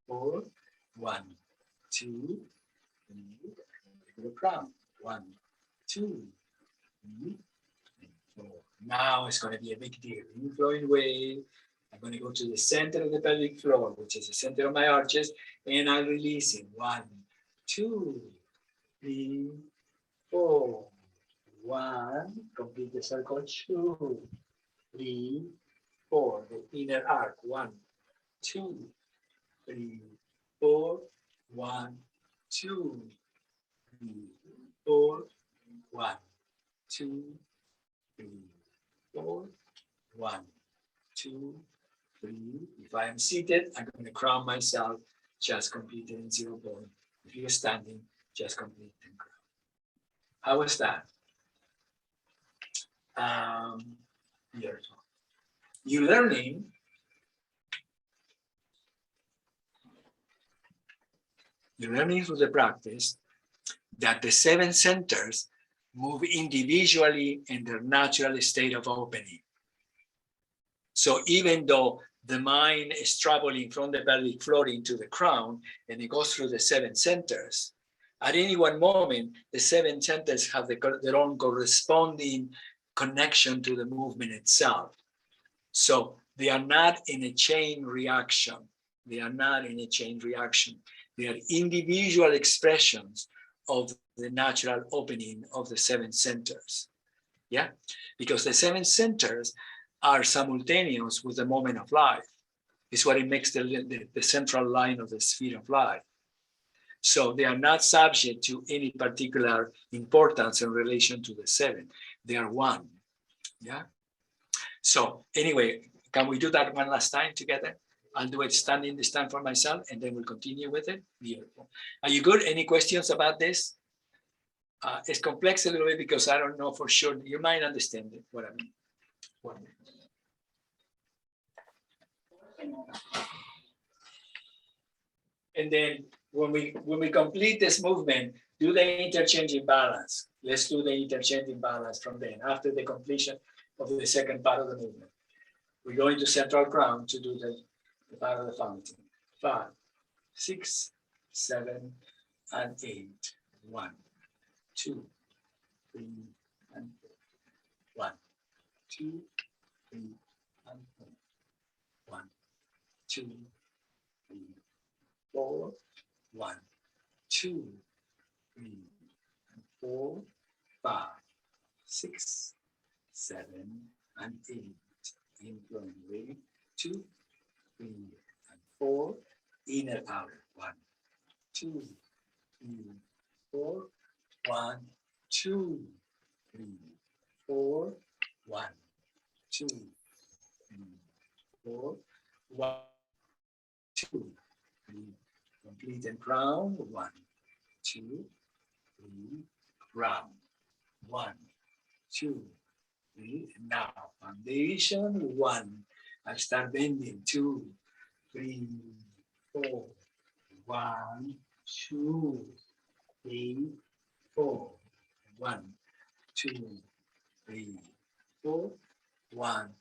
4. 1, 2, 3. The crown. 1, 2, 3, 4. Now it's going to be a big deal. Inflowing wave. I'm going to go to the center of the pelvic floor, which is the center of my arches, and I'm releasing. 1, 2, 3, 4. 1, complete the circle. 2, 3, 4. The inner arc. 1, 2, 3, 4. 1, 2, 3, 4. 1, 2, 3, 4. 1, 2, 3. If I am seated, I'm going to crown myself, just completed in 0 point. If you're standing, just complete and crown. How was that? Beautiful. You're learning through the practice that the 7 centers move individually in their natural state of opening. So even though the mind is traveling from the pelvic floor into the crown and it goes through the 7 centers, at any one moment, the 7 centers have their own corresponding connection to the movement itself. So they are not in a chain reaction. They are not in a chain reaction. They are individual expressions of the natural opening of the 7 centers. Yeah, because the 7 centers are simultaneous with the moment of life. It's what it makes the central line of the sphere of life. So they are not subject to any particular importance in relation to the 7. They are one. Yeah. So anyway, can we do that one last time together? I'll do it standing this time for myself, and then we'll continue with it. Beautiful. Are you good? Any questions about this? It's complex a little bit because I don't know for sure. You might understand it, what I mean. And then when we complete this movement, do the interchanging balance. Let's do the interchanging balance from then after the completion of the second part of the movement. We're going to central crown to do the part of the fountain. 5, 6, 7, and 8. 1, 2, 3, and 4. 1, 2, 3, and 4. 1, 2, 3, 4. 1, 2, 3, and 4, 5, 6, 7, and 8. Inflowing wave. 2, 3, and 4. Inner outer. 1, 2, 3, 4. 1, 2, 3, 4. 1, 2, 3, 4. 1, 2, 3. Complete and crown. 1, 2, 3. Crown. 1, 2, 3. Now foundation. 1. I start bending. 2, 3, 4. 1, 2, 3, 4. 1, 2, 3, 4. 1,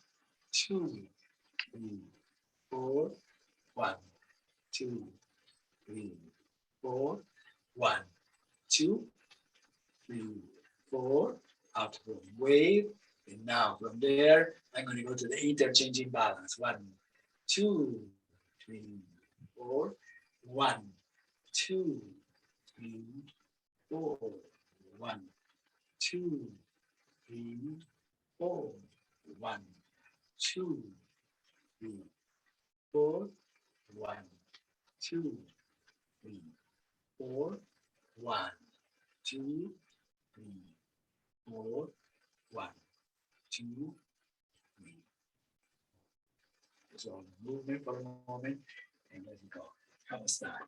2, 3, 4. 1, 2, 3, 4. 1, 2, 3, 4. Out from wave. And now from there, I'm going to go to the interchanging balance. 1, 2, 3, 4. 1, 2, 3, 4. 1, 2, 3, 4. 1, 2, 3, 4. 1, 2, 3, 4. 1, 2, 3, 4. 1, 2, 3. So movement for a moment and let it go. How was that?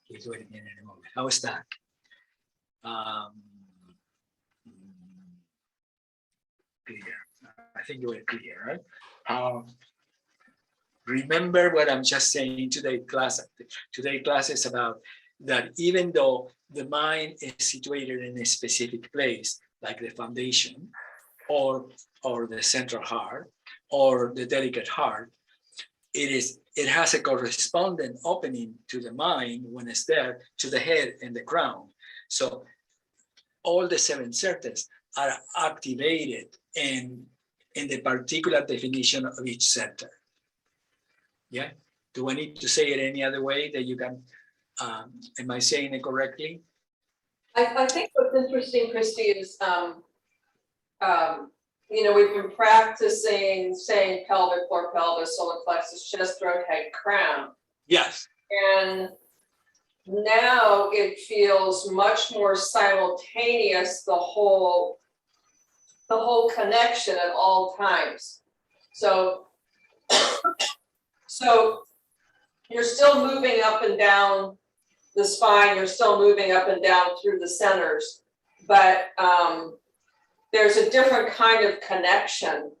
We'll do it again in a moment. How was that? clear. I think you were clear, right? Remember what I'm just saying today class. Today class is about that even though the mind is situated in a specific place, like the foundation, or the central heart, or the delicate heart, it has a corresponding opening to the mind when it's there, to the head and the crown. So all the seven centers are activated in the particular definition of each center. Yeah. Do I need to say it any other way that you can? Am I saying it correctly? I think what's interesting, Christy, is you know, we've been practicing saying pelvic floor, pelvis, solar plexus, chest, throat, head, crown. Yes. And now it feels much more simultaneous, the whole connection at all times. So you're still moving up and down the spine, you're still moving up and down through the centers, but there's a different kind of connection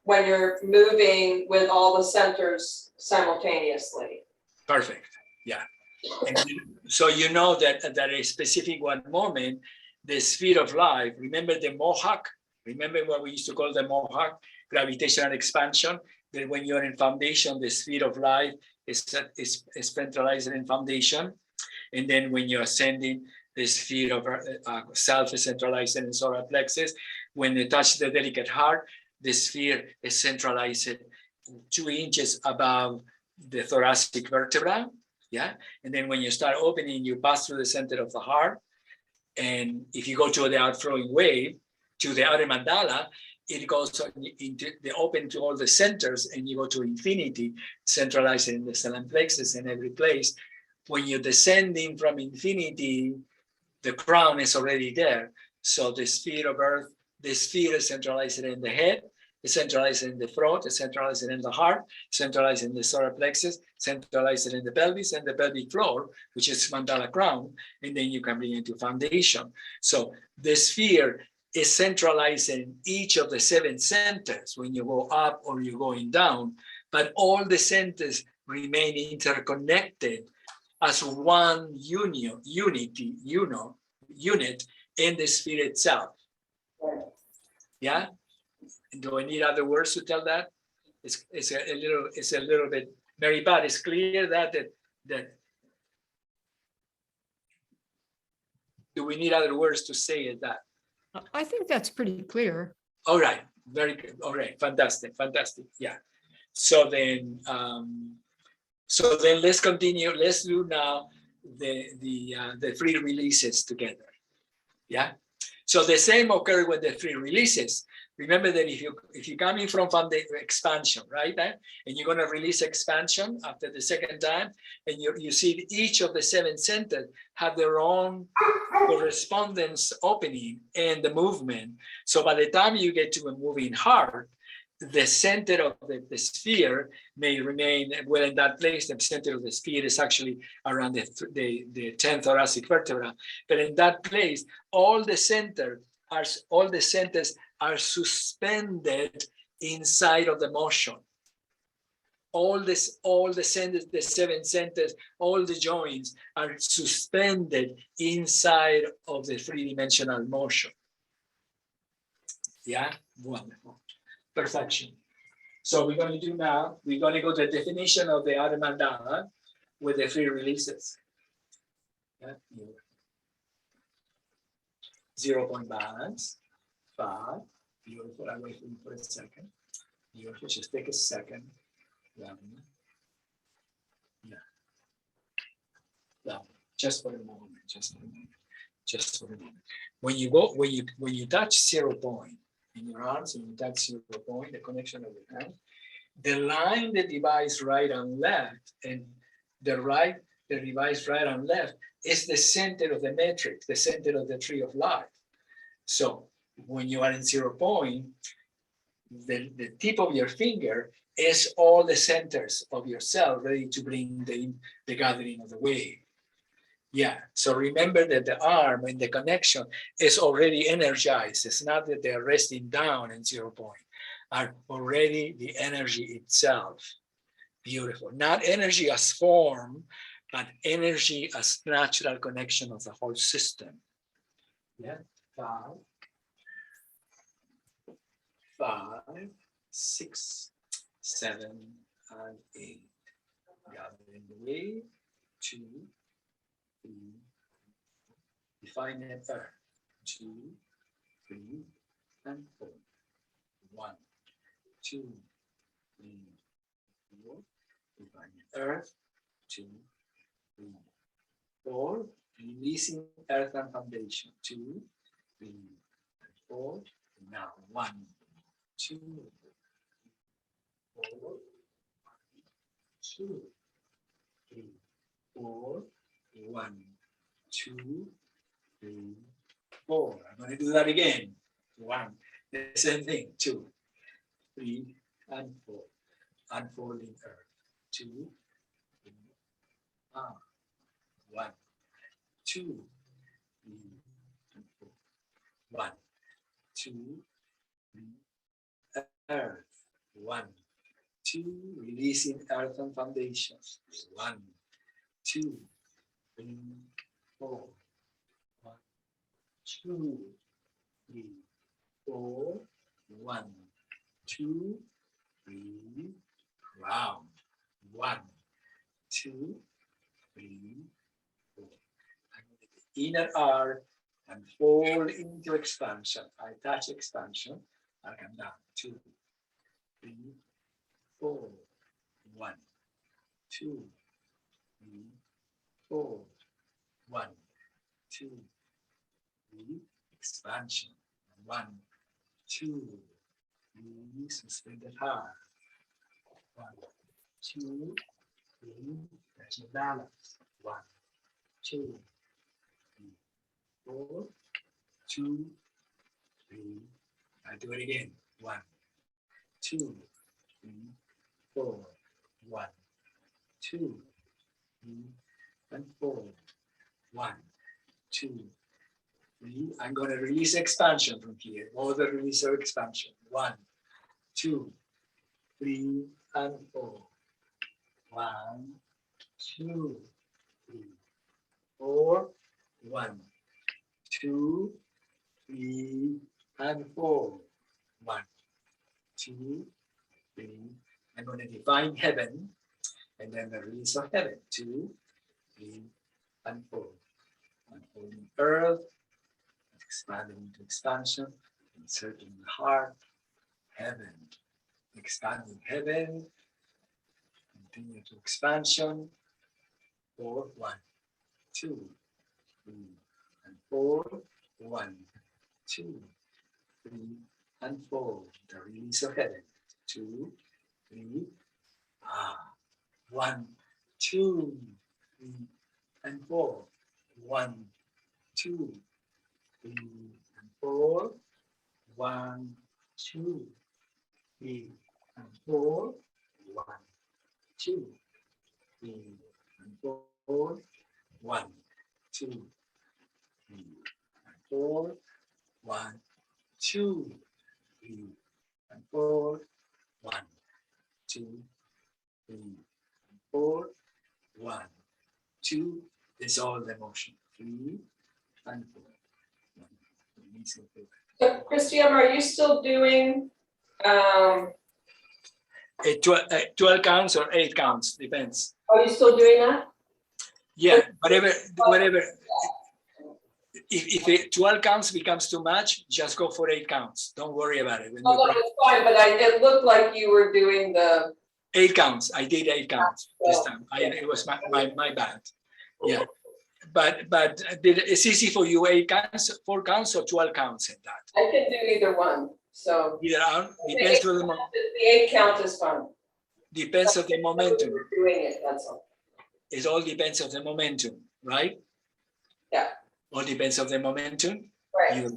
when you're moving with all the centers simultaneously. Perfect. Yeah. And so you know that at a specific one moment, the sphere of life, remember the Mohawk? Remember what we used to call the Mohawk, gravitational expansion? That when you're in foundation, the sphere of life is centralized in foundation. And then when you're ascending, the sphere of self is centralized in solar plexus. When you touch the delicate heart, the sphere is centralized 2 inches above the thoracic vertebra. Yeah. And then when you start opening, you pass through the center of the heart. And if you go to the outflowing wave, to the outer mandala, it goes into the open to all the centers, and you go to infinity, centralized in the stellar plexus in every place. When you're descending from infinity, the crown is already there. So the sphere of earth, the sphere is centralized in the head, it's centralized in the throat, it's centralized in the heart, centralized in the solar plexus, centralized in the pelvis and the pelvic floor, which is mandala crown, and then you can bring it to foundation. So the sphere is centralized in each of the 7 centers when you go up or you're going down, but all the centers remain interconnected as one unit in the sphere itself. Yeah. Do I need other words to tell that? It's a little bit. Mary Pat, it's clear that do we need other words to say it that? I think that's pretty clear. All right, very good. All right, fantastic. Yeah. So then let's continue. Let's do now the 3 releases together. Yeah. So the same occurs with the 3 releases. Remember that if you're coming from the expansion, right, and you're going to release expansion after the second time, and you see each of the 7 centers have their own correspondence opening and the movement. So by the time you get to a moving heart, the center of the sphere may remain well in that place. The center of the sphere is actually around the 10th thoracic vertebra, but in that place, all the centers are suspended inside of the motion. All the centers, the 7 centers, all the joints are suspended inside of the 3-dimensional motion. Yeah, wonderful. Perfection. So we're going to do now, we're going to go to the definition of the outer mandala with the 3 releases. Yeah. 0-point balance. 5. Beautiful. I'll wait for you for a second. Beautiful. Just take a second. Yeah. Just for a moment. When you touch 0 point in your arms, and you touch 0 point, the connection of the hand, the line that divides right and left, and the right that divides right and left is the center of the matrix, the center of the tree of life. So when you are in 0 point, the tip of your finger is all the centers of your cell ready to bring the gathering of the wave. Yeah, so remember that the arm and the connection is already energized. It's not that they're resting down in 0 point, are already the energy itself. Beautiful. Not energy as form, but energy as natural connection of the whole system. Yeah, 5, 6, 7, and 8. Gathering the way, 2, 3. Define it earth. 2, 3, and 4. 1, 2, 3, 4. Define it earth. 2, 3, 4. Releasing earth and foundation. 2, 3, and 4. Now 1, 2, 4, 2, 3, 4, 1, 2, 3, 4. I'm going to do that again. 1, the same thing. 2, 3, and 4. Unfolding earth. 2, 3, 1, 2, 3, and 4. 1, 2, 3, earth. 1, 2, releasing earth and foundations. 1, 2, 3, 4. 1, 2, 3, 4. 1, 2, 3. Round. 1, 2, 3, 4. The inner arc and fall into expansion. I touch expansion. I come down. 2, 3, 4. 1, 2, 3, 4. 1, 2, 3. Expansion. 1, 2, 3. Suspended heart. 1, 2, 3. That's your balance. 1, 2, 3, 4. 2, 3. I do it again. 1, 2, 3, 4. 1, 2, 3, and 4. 1, 2, 3. I'm going to release expansion from here. All the release of expansion. 1, 2, 3, and 4. 1, 2, 3, 4. 1, 2, 3, and 4. 1, 2, 3. I'm going to define heaven and then the release of heaven. 2, 3, and 4. Unfolding earth, expanding into expansion, inserting the heart, heaven, expanding heaven, continue to expansion. 4, 1, 2, 3, and 4. 1, 2, 3, and 4. The release of heaven. 2, 3. 1, 2, 3, and 4. 1, 2, 3, and 4. 1, 2, 3, and 4. 1, 2, 3, and 4. 1, 2, 3, and 4. 1, 2, 3, and 4. 1, 2, 3, and 4. 1, 2. Dissolve the motion. 3, and 4. So Cristiam, are you still doing, 12 counts or 8 counts, depends. are you still doing that? Yeah, whatever. If 12 counts becomes too much, just go for 8 counts. Don't worry about it. When you Although it's fine, but it looked like you were doing the. 8 counts. I did 8 counts this time. It was my bad. Yeah, but it's easy for you. 8 counts, 4 counts, or 12 counts in that. I can do either one, so. Either depends on The 8 count is fine. depends on the momentum. We're doing it, that's all. It all depends on the momentum, right? Yeah. All depends on the momentum. Right.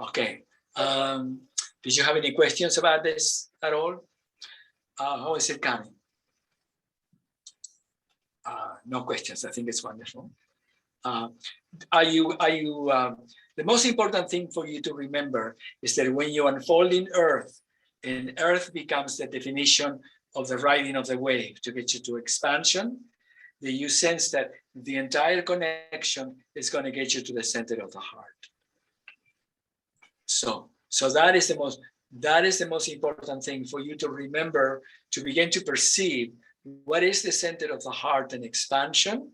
Okay. Did you have any questions about this at all? How is it coming? No questions. I think it's wonderful. The most important thing for you to remember is that when you unfold in earth, and earth becomes the definition of the riding of the wave to get you to expansion, that you sense that the entire connection is going to get you to the center of the heart. So that is the most important thing for you to remember, to begin to perceive what is the center of the heart and expansion,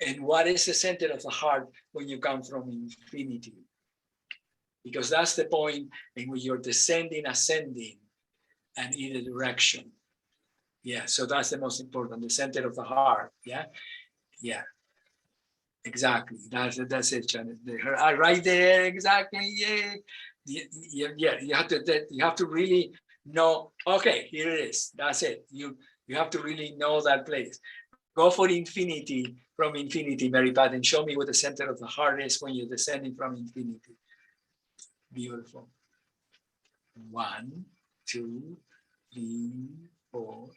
and what is the center of the heart when you come from infinity. Because that's the point in which you're descending, ascending, and either direction. Yeah, so that's the most important, the center of the heart. Yeah, exactly. That's it, Janet. Right there, exactly. Yeah. You have to really know. Okay, here it is. That's it. You have to really know that place. Go for infinity, from infinity, Mary Pat, and show me what the center of the heart is when you're descending from infinity. Beautiful. 1, 2, 3, 4.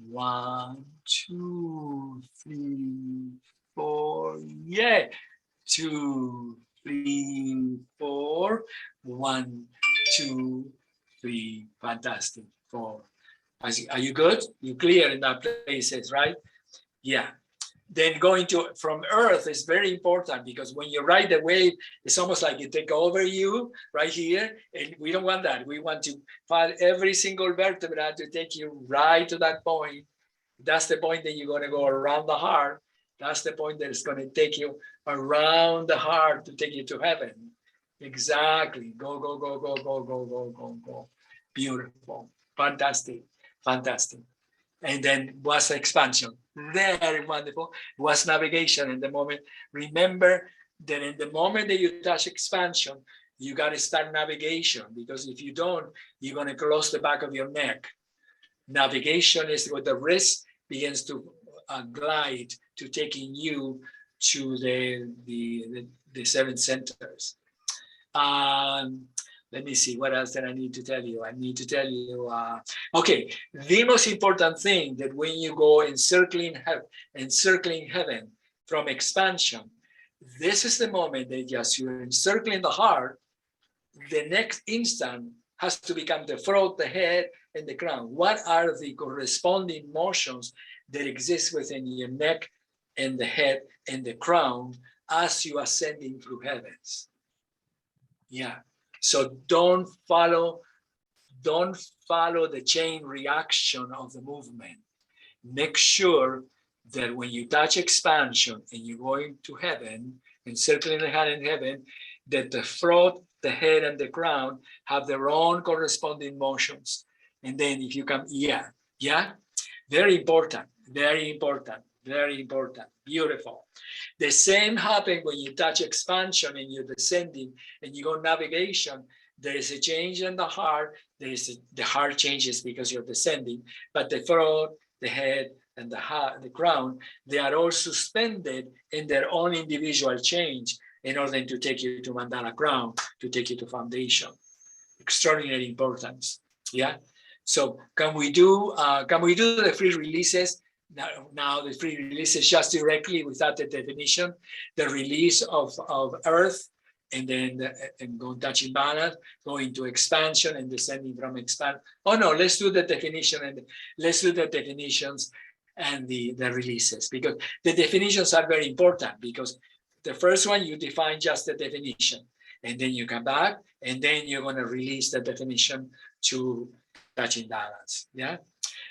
1, 2, 3, 4. Yeah. 2, 3, 4. 1, 2, 3. Fantastic. 4. Are you good? You clear in that places, right? Yeah. Then going to from earth is very important, because when you ride the wave, it's almost like it take over you right here. And we don't want that. We want to find every single vertebra to take you right to that point. That's the point that you're going to go around the heart. That's the point that it's going to take you around the heart to take you to heaven. Exactly. Go, go, go, go, go, go, go, go, go. Beautiful. Fantastic. Fantastic. And then was expansion. Very wonderful. Was navigation in the moment. Remember that in the moment that you touch expansion, you got to start navigation, because if you don't, you're going to close the back of your neck. Navigation is where the wrist begins to glide to taking you to the 7 centers. Let me see, what else did I need to tell you? I need to tell you, okay, the most important thing, that when you go encircling heaven from expansion, this is the moment that just you're encircling the heart, the next instant has to become the throat, the head, and the crown. What are the corresponding motions that exist within your neck and the head and the crown as you are ascending through heavens? Yeah. So don't follow the chain reaction of the movement. Make sure that when you touch expansion and you're going to heaven, encircling the hand in heaven, that the throat, the head, and the crown have their own corresponding motions. And then if you come, very important, very important, very important, beautiful. The same happens when you touch expansion and you're descending and you go navigation. There is a change in the heart. The heart changes because you're descending, but the throat, the head, and the crown, they are all suspended in their own individual change in order to take you to mandala crown, to take you to foundation. Extraordinary importance. Yeah. So can we do the free releases? Now the free releases just directly without the definition, the release of earth, and then and go touching balance, going to expansion and descending from expand. Oh no, let's do the definition, and let's do the definitions and the releases, because the definitions are very important, because the first one, you define just the definition, and then you come back, and then you're going to release the definition to touching balance. Yeah.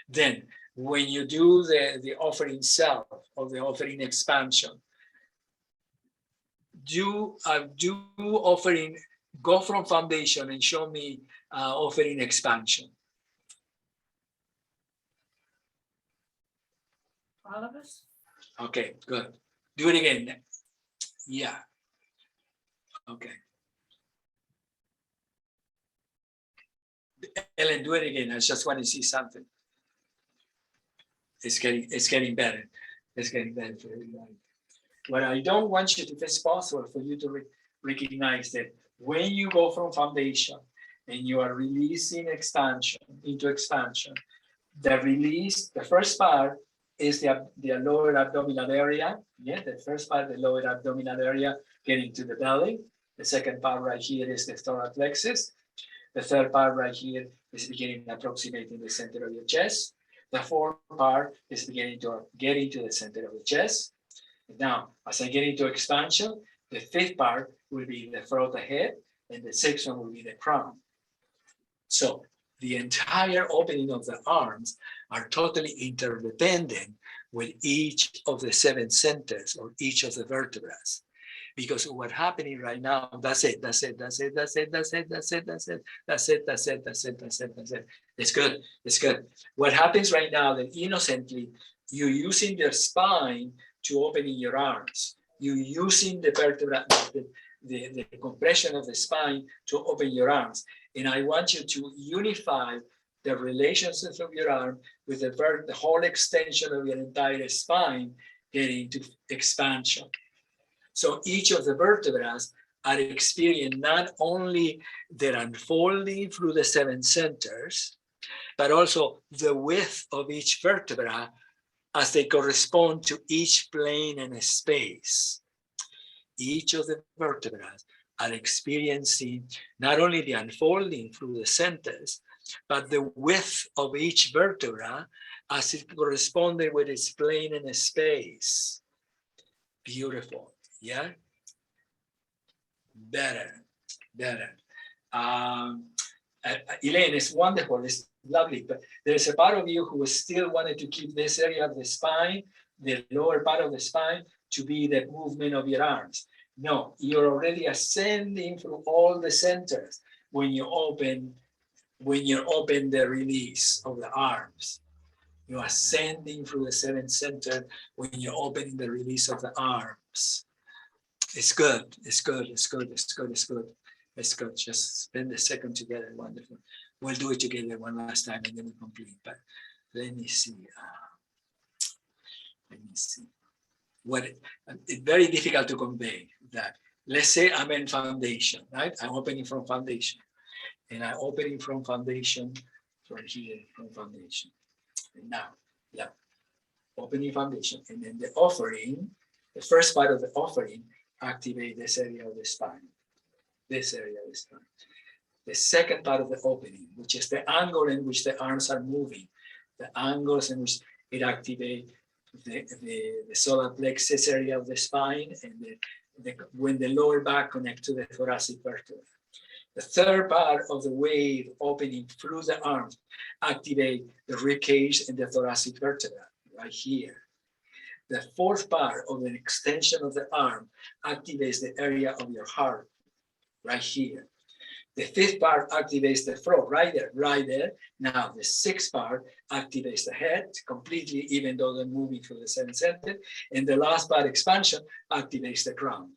Then when you do the offering self or the offering expansion, do offering, go from foundation and show me offering expansion. All of us? Okay, good. Do it again. Yeah. Okay. Ellen, do it again. I just want to see something. It's getting better. It's getting better for everybody. What I don't want you to, if it's possible, for you to recognize that when you go from foundation and you are releasing expansion into expansion, the release, the first part is the lower abdominal area. Yeah, the first part, the lower abdominal area, getting to the belly. The second part right here is the thoracic plexus. The third part right here is beginning approximating the center of your chest. The fourth part is beginning to get into the center of the chest. Now, as I get into expansion, the fifth part will be the throat, the head, and the sixth one will be the crown. So the entire opening of the arms are totally interdependent with each of the 7 centers or each of the vertebrae. Because what's happening right now, that's it. It's good, it's good. What happens right now that innocently, you're using your spine to opening your arms. You're using the vertebra, the compression of the spine to open your arms. And I want you to unify the relationships of your arm with the whole extension of your entire spine getting to expansion. So each of the vertebrae are experiencing not only their unfolding through the 7 centers, but also the width of each vertebra as they correspond to each plane and space. Each of the vertebrae are experiencing not only the unfolding through the centers, but the width of each vertebra as it corresponded with its plane and space. Beautiful, yeah? Better. Elaine, it's wonderful, it's lovely, but there's a part of you who still wanted to keep this area of the spine, the lower part of the spine, to be the movement of your arms. No, you're already ascending through all the centers when you open the release of the arms. You're ascending through the 7 centers when you're opening the release of the arms. It's good. Just spend a second together. Wonderful. We'll do it together one last time and then we complete. But let me see. It's very difficult to convey that. Let's say I'm in foundation, right? I'm opening from foundation. And I'm opening from foundation from here, from foundation. And now, yeah, opening foundation. And then the offering, the first part of the offering, activate this area of the spine. This area of the spine. The second part of the opening, which is the angle in which the arms are moving, the angles in which it activates the solar plexus area of the spine, and when the lower back connects to the thoracic vertebra. The third part of the wave opening through the arms activate the rib cage and the thoracic vertebra right here. The fourth part of the extension of the arm activates the area of your heart right here. The fifth part activates the throat right there. Now the sixth part activates the head completely, even though they're moving through the 7 centers. And the last part, expansion, activates the crown.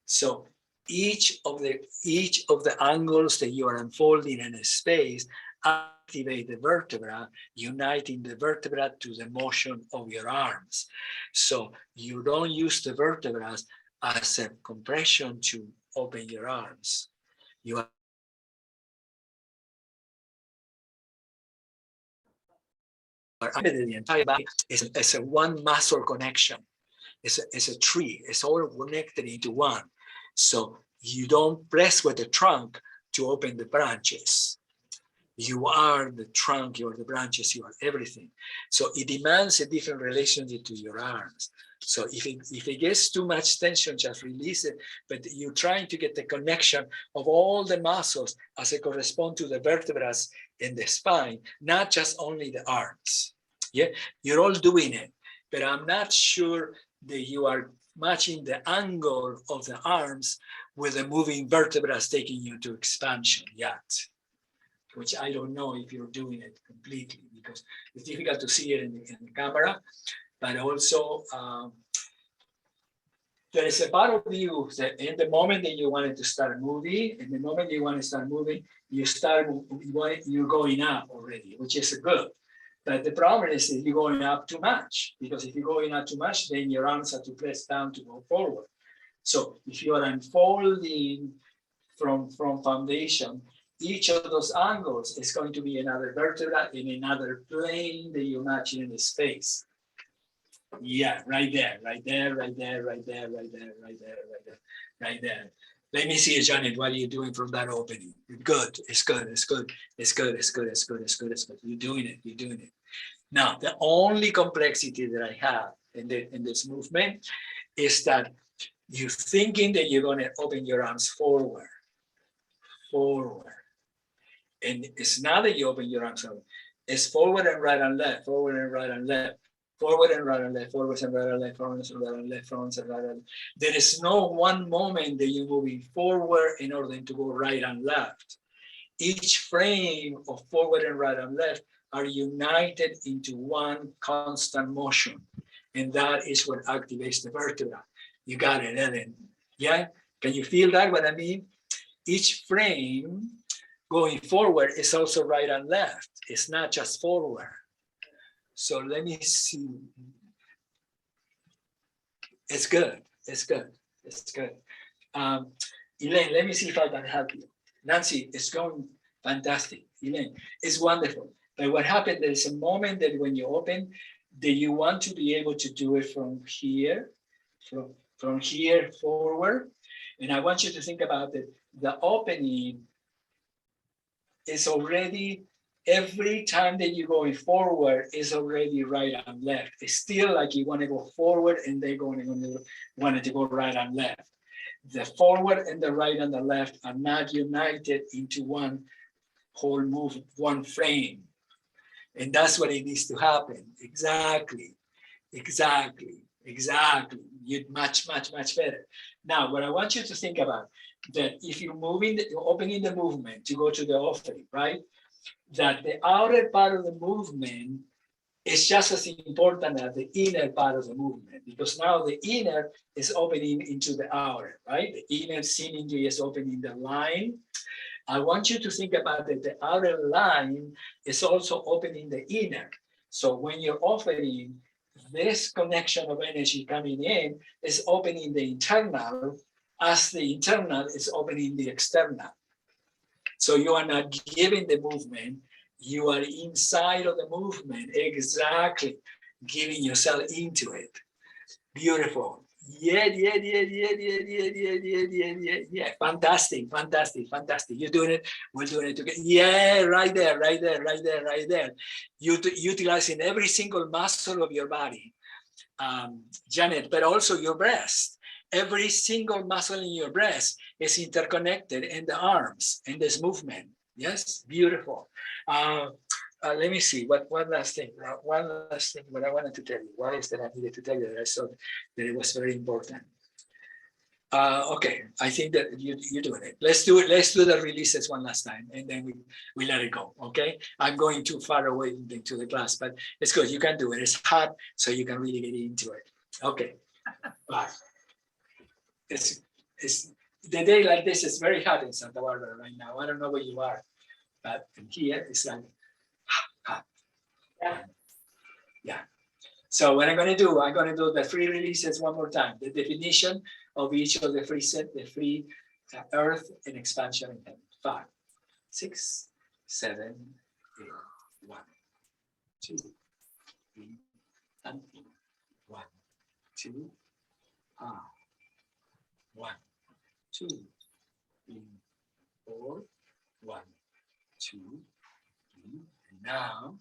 So each of the angles that you are unfolding in a space activate the vertebra, uniting the vertebra to the motion of your arms. So you don't use the vertebrae as a compression to open your arms. You are the entire body is a one muscle connection. It's a tree. It's all connected into one. So you don't press with the trunk to open the branches. You are the trunk, you are the branches, you are everything. So it demands a different relationship to your arms. So if it gets too much tension, just release it. But you're trying to get the connection of all the muscles as they correspond to the vertebrae in the spine, not just only the arms. Yeah, you're all doing it, but I'm not sure that you are matching the angle of the arms with the moving vertebrae taking you to expansion yet. Which I don't know if you're doing it completely because it's difficult to see it in the camera, but also there is a part of you that in the moment that you wanted to start moving, in the moment you want to start moving, you're going up already, which is good. But the problem is that you're going up too much, because if you're going up too much, then your arms have to press down to go forward. So if you are unfolding from foundation, each of those angles is going to be another vertebra in another plane that you imagine in the space. Yeah, right there, right there, right there, right there, right there, right there, right there, right there. Let me see, Janet, what are you doing from that opening? Good, it's good, it's good, it's good, it's good, it's good, it's good, it's good. You're doing it, you're doing it. Now, the only complexity that I have in this movement is that you're thinking that you're going to open your arms forward. And it's not that you open your arms forward. It's forward and right and left, forward and right and left, forward and right and left, forward and right and left, forward and right and left, forward and right and left. There is no one moment that you're moving forward in order to go right and left. Each frame of forward and right and left are united into one constant motion. And that is what activates the vertebra. You got it, Ellen. Yeah? Can you feel that, what I mean? Each frame going forward is also right and left. It's not just forward. So let me see. It's good. It's good. It's good. Elaine, let me see if I can help you. Nancy, it's going fantastic. Elaine, it's wonderful. But what happened, there's a moment that when you open, that you want to be able to do it from here, from here forward. And I want you to think about it. The opening is already, every time that you're going forward is already right and left. It's still like you want to go forward and they're want to go right and left. The forward and the right and the left are not united into one whole move, one frame. And that's what it needs to happen. Exactly. You'd much better. Now, what I want you to think about, that if you're opening the movement to go to the offering, right? That the outer part of the movement is just as important as the inner part of the movement, because now the inner is opening into the outer, right? The inner seemingly is opening the line. I want you to think about that the outer line is also opening the inner. So when you're offering, this connection of energy coming in is opening the internal, as the internal is opening the external. So you are not giving the movement, you are inside of the movement, exactly, giving yourself into it. Beautiful. Yeah. Fantastic. You're doing it. We're doing it together. Yeah, right there. Utilizing every single muscle of your body, Janet, but also your breast. Every single muscle in your breast is interconnected in the arms in this movement. Yes, beautiful. Let me see. One last thing. What I wanted to tell you. What is that I needed to tell you that I saw that it was very important. Okay, I think that you're doing it. Let's do it. Let's do the releases one last time, and then we let it go. Okay, I'm going too far away into the class, but it's good. You can do it. It's hot, so you can really get into it. Okay, bye. It's the day like this is very hot in Santa Barbara right now. I don't know where you are, but here it's like hot. Yeah. So what I'm going to do the free releases one more time. The definition of each of the free earth and expansion in heaven. 5, 6, 7, 8, 1, 2, 3, and 4. 1, 2, 1, 2, 3, 4, 1, 2, 3, and now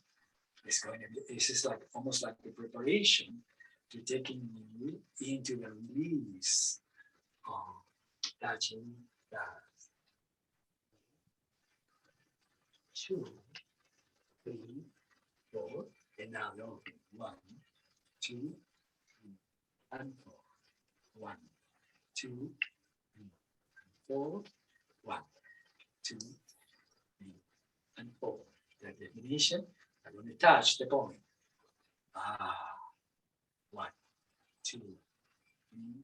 it's going to be, this is like almost like the preparation to taking you into the release of touching that. 2, 3, 4, and now no. 1, 2, 3, and 4. 1, 2, 3, and 4. 1, 2, 3, and 4. The definition. I'm going to touch the point. 1, 2, 3,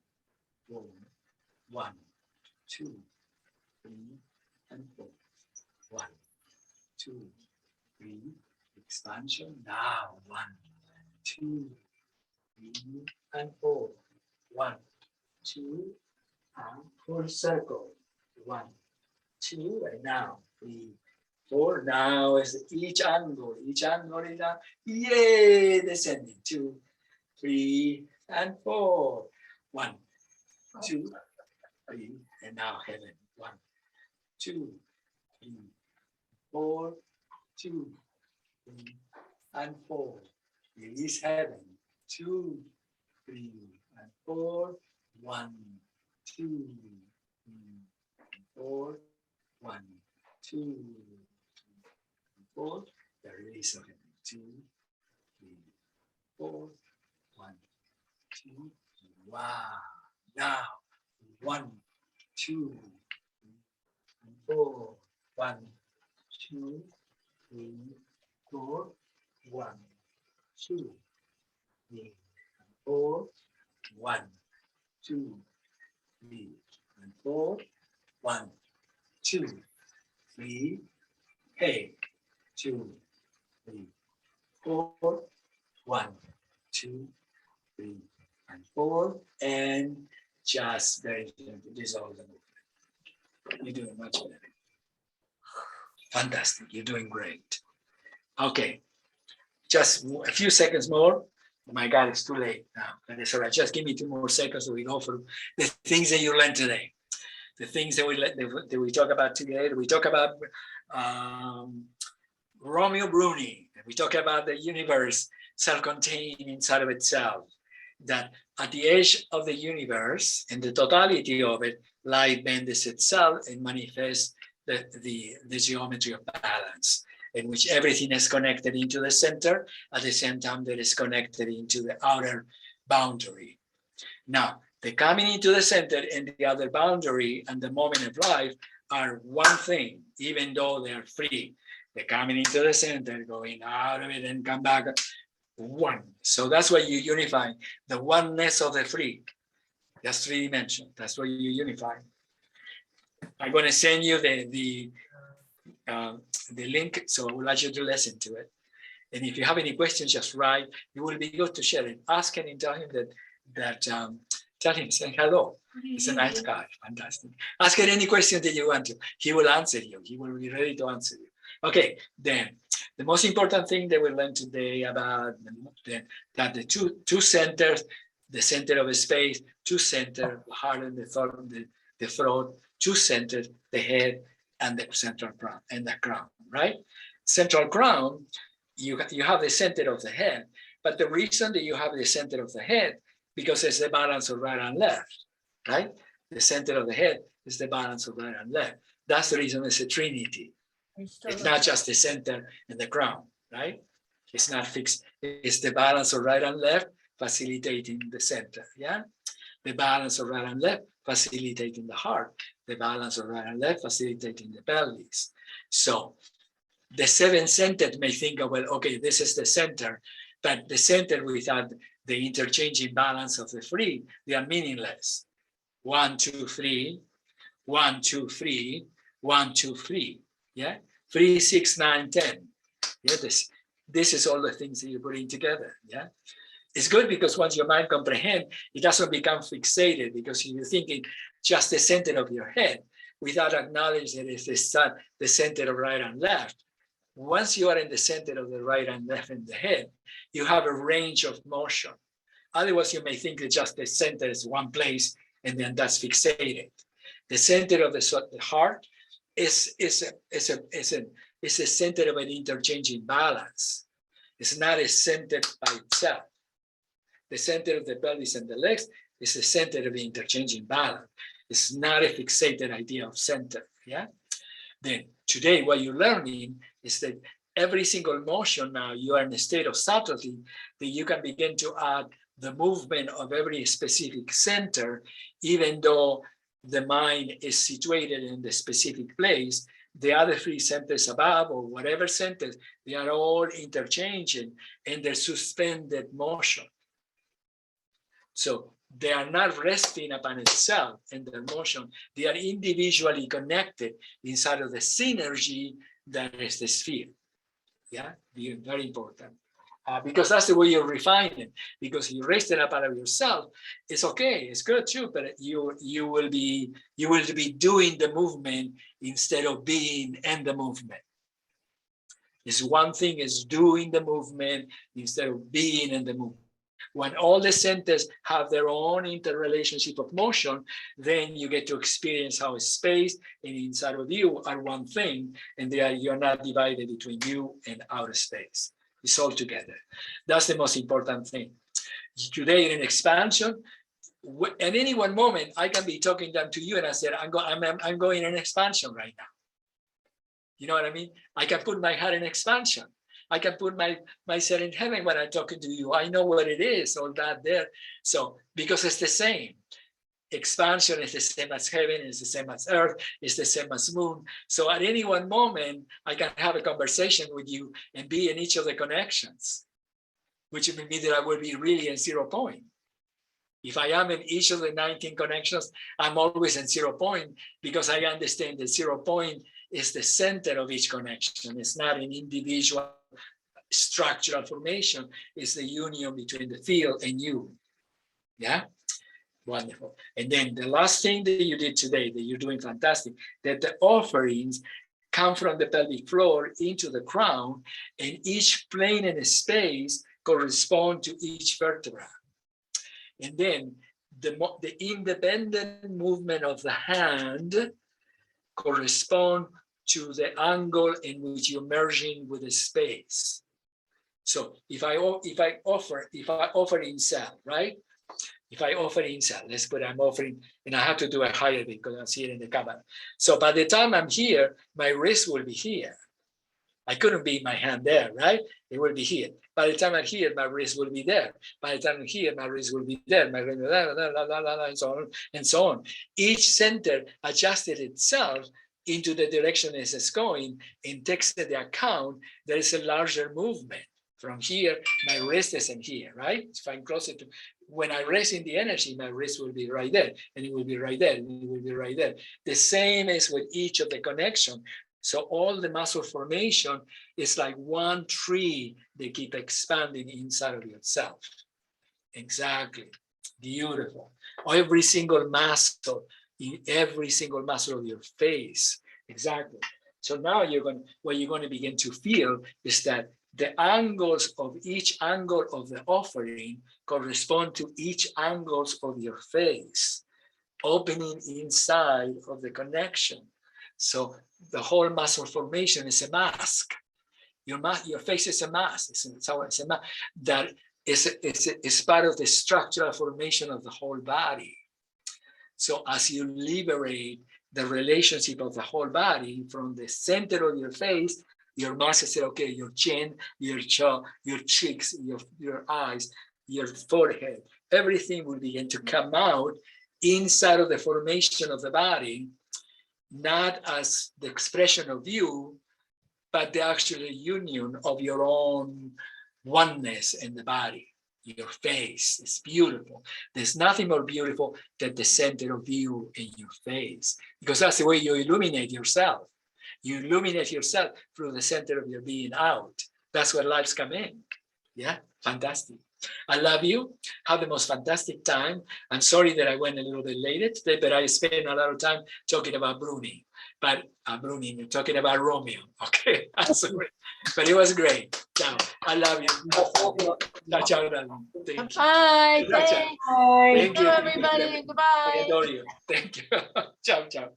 4. 1, 2, 3, and 4. 1, 2, 3. Expansion. Now 1, 2, 3, and 4. 1, 2, and full circle. 1, 2, and now 3, 4. Now is each angle is down. Yay, descending. 2, 3, and 4. 1, 2, 3, and now heaven. 1, 2, 3, 4, 2, 3, and 4. Release heaven. 2, 3, and 4. 1, 2, 3, 4. 1, 2, 4. The release of heaven. 2, 3, 4. 1, 2. Wow. Now 1, 2, 4. 1, 2, 3, 4. 1, 2, 3, 4. 1, 2, 3, and 4. 1, 2, 3. Hey. 2, 3, 4. 1, 2, 3, and 4. And just very gently dissolve the movement. You're doing much better. Fantastic. You're doing great. Okay. Just a few seconds more. Oh my God, it's too late now. But it's all right. Just give me 2 more seconds so we go through the things that you learned today. The things that we talk about today. We talk about Romeo Bruni. We talk about the universe self-contained inside of itself. That at the edge of the universe, in the totality of it, light bends itself and manifests the geometry of balance, in which everything is connected into the center, at the same time that is connected into the outer boundary. Now, the coming into the center and the other boundary and the moment of life are one thing, even though they're free. The coming into the center, going out of it and come back, one. So that's why you unify the oneness of the free. That's 3 dimensions. That's why you unify. I'm going to send you the link, so I would like you to listen to it. And if you have any questions, just write. It will be good to share it. Ask him and tell him tell him, say hello. He's a nice guy, fantastic. Ask him any question that you want to. He will answer you. He will be ready to answer you. Okay, then the most important thing that we learned today about that the two centers, the center of a space, 2 centers, the heart and the throat, 2 centers, the head and the central crown and the crown, right? Central crown, you have the center of the head, but the reason that you have the center of the head, because it's the balance of right and left, right? The center of the head is the balance of right and left. That's the reason it's a trinity. It's not just the center and the crown, right? It's not fixed. It's the balance of right and left facilitating the center, yeah? The balance of right and left facilitating the heart. The balance of right and left facilitating the pelvis. So the 7 centered may think of, well, okay, this is the center, but the center without the interchanging balance of the free, they are meaningless. 1, 2, 3, 1, 2, 3, 1, 2, 3. Yeah, 3, 6, 9, 10. Yeah, this is all the things that you're putting together. Yeah, it's good because once your mind comprehends, it doesn't become fixated because you're thinking just the center of your head without acknowledging that it's the center of right and left. Once you are in the center of the right and left in the head, you have a range of motion. Otherwise, you may think that just the center is one place and then that's fixated. The center of the heart is a center of an interchanging balance. It's not a center by itself. The center of the pelvis and the legs is a center of the interchanging balance. It's not a fixated idea of center. Yeah. Then today, what you're learning is that every single motion now you are in a state of subtlety that you can begin to add the movement of every specific center, even though the mind is situated in the specific place, the other 3 centers above or whatever centers, they are all interchanging in their suspended motion. So they are not resting upon itself in their motion. They are individually connected inside of the synergy that is the sphere. Yeah, very important. Because that's the way you're refining. Because you raised it up out of yourself, it's okay, it's good too. But you will be doing the movement instead of being in the movement. It's one thing is doing the movement instead of being in the movement. When all the centers have their own interrelationship of motion, then you get to experience how space and inside of you are one thing, and you're not divided between you and outer space. It's all together. That's the most important thing. Today in expansion, at any one moment, I can be talking them to you and I said, I'm going in expansion right now. You know what I mean? I can put my heart in expansion. I can put myself in heaven when I'm talking to you. I know what it is, all that there. So, because it's the same. Expansion is the same as heaven, is the same as earth, is the same as moon. So at any one moment, I can have a conversation with you and be in each of the connections, which would mean that I will be really in 0 point. If I am in each of the 19 connections, I'm always in 0 point because I understand that 0 point is the center of each connection. It's not an individual structural formation. It's the union between the field and you. Yeah, wonderful. And then the last thing that you did today, that you're doing fantastic, that the offerings come from the pelvic floor into the crown, and each plane and space correspond to each vertebra. And then the independent movement of the hand correspond to the angle in which you're merging with the space. So if I offer in cell, right? If I offer in cell, let's put I'm offering, and I have to do a higher bit because I see it in the camera. So by the time I'm here, my wrist will be here. I couldn't be my hand there, right? It will be here. By the time I'm here, my wrist will be there. By the time I'm here, my wrist will be there. My and so on and so on. Each center adjusted itself into the direction it's going and takes into account there is a larger movement. From here, my wrist isn't here, right? If I'm closer to, when I rest in the energy, my wrist will be right there, and it will be right there, and it will be right there. The same is with each of the connection. So all the muscle formation is like one tree they keep expanding inside of yourself. Exactly. Beautiful. Every single muscle, in every single muscle of your face. Exactly. So now what you're going to begin to feel is that the angles of each angle of the offering correspond to each angles of your face, opening inside of the connection. So the whole muscle formation is a mask. Your face is a mask. It's a mask that is part of the structural formation of the whole body. So as you liberate the relationship of the whole body from the center of your face, your muscles say, okay, your chin, your jaw, your cheeks, your eyes, your forehead, everything will begin to come out inside of the formation of the body, not as the expression of you, but the actual union of your own oneness in the body. Your face is beautiful. There's nothing more beautiful than the center of you in your face, because that's the way you illuminate yourself. You illuminate yourself through the center of your being out. That's where lives come in. Yeah, fantastic. I love you. Have the most fantastic time. I'm sorry that I went a little bit later today, but I spent a lot of time talking about Bruni. But Bruni, talking about Romeo. Okay, I'm sorry. But it was great. Ciao. I love you. Ciao, ciao, darling. Thank you. Bye. Ciao, ciao. Thank Thank you. you, everybody. Goodbye. I adore you. Thank you. Ciao, ciao.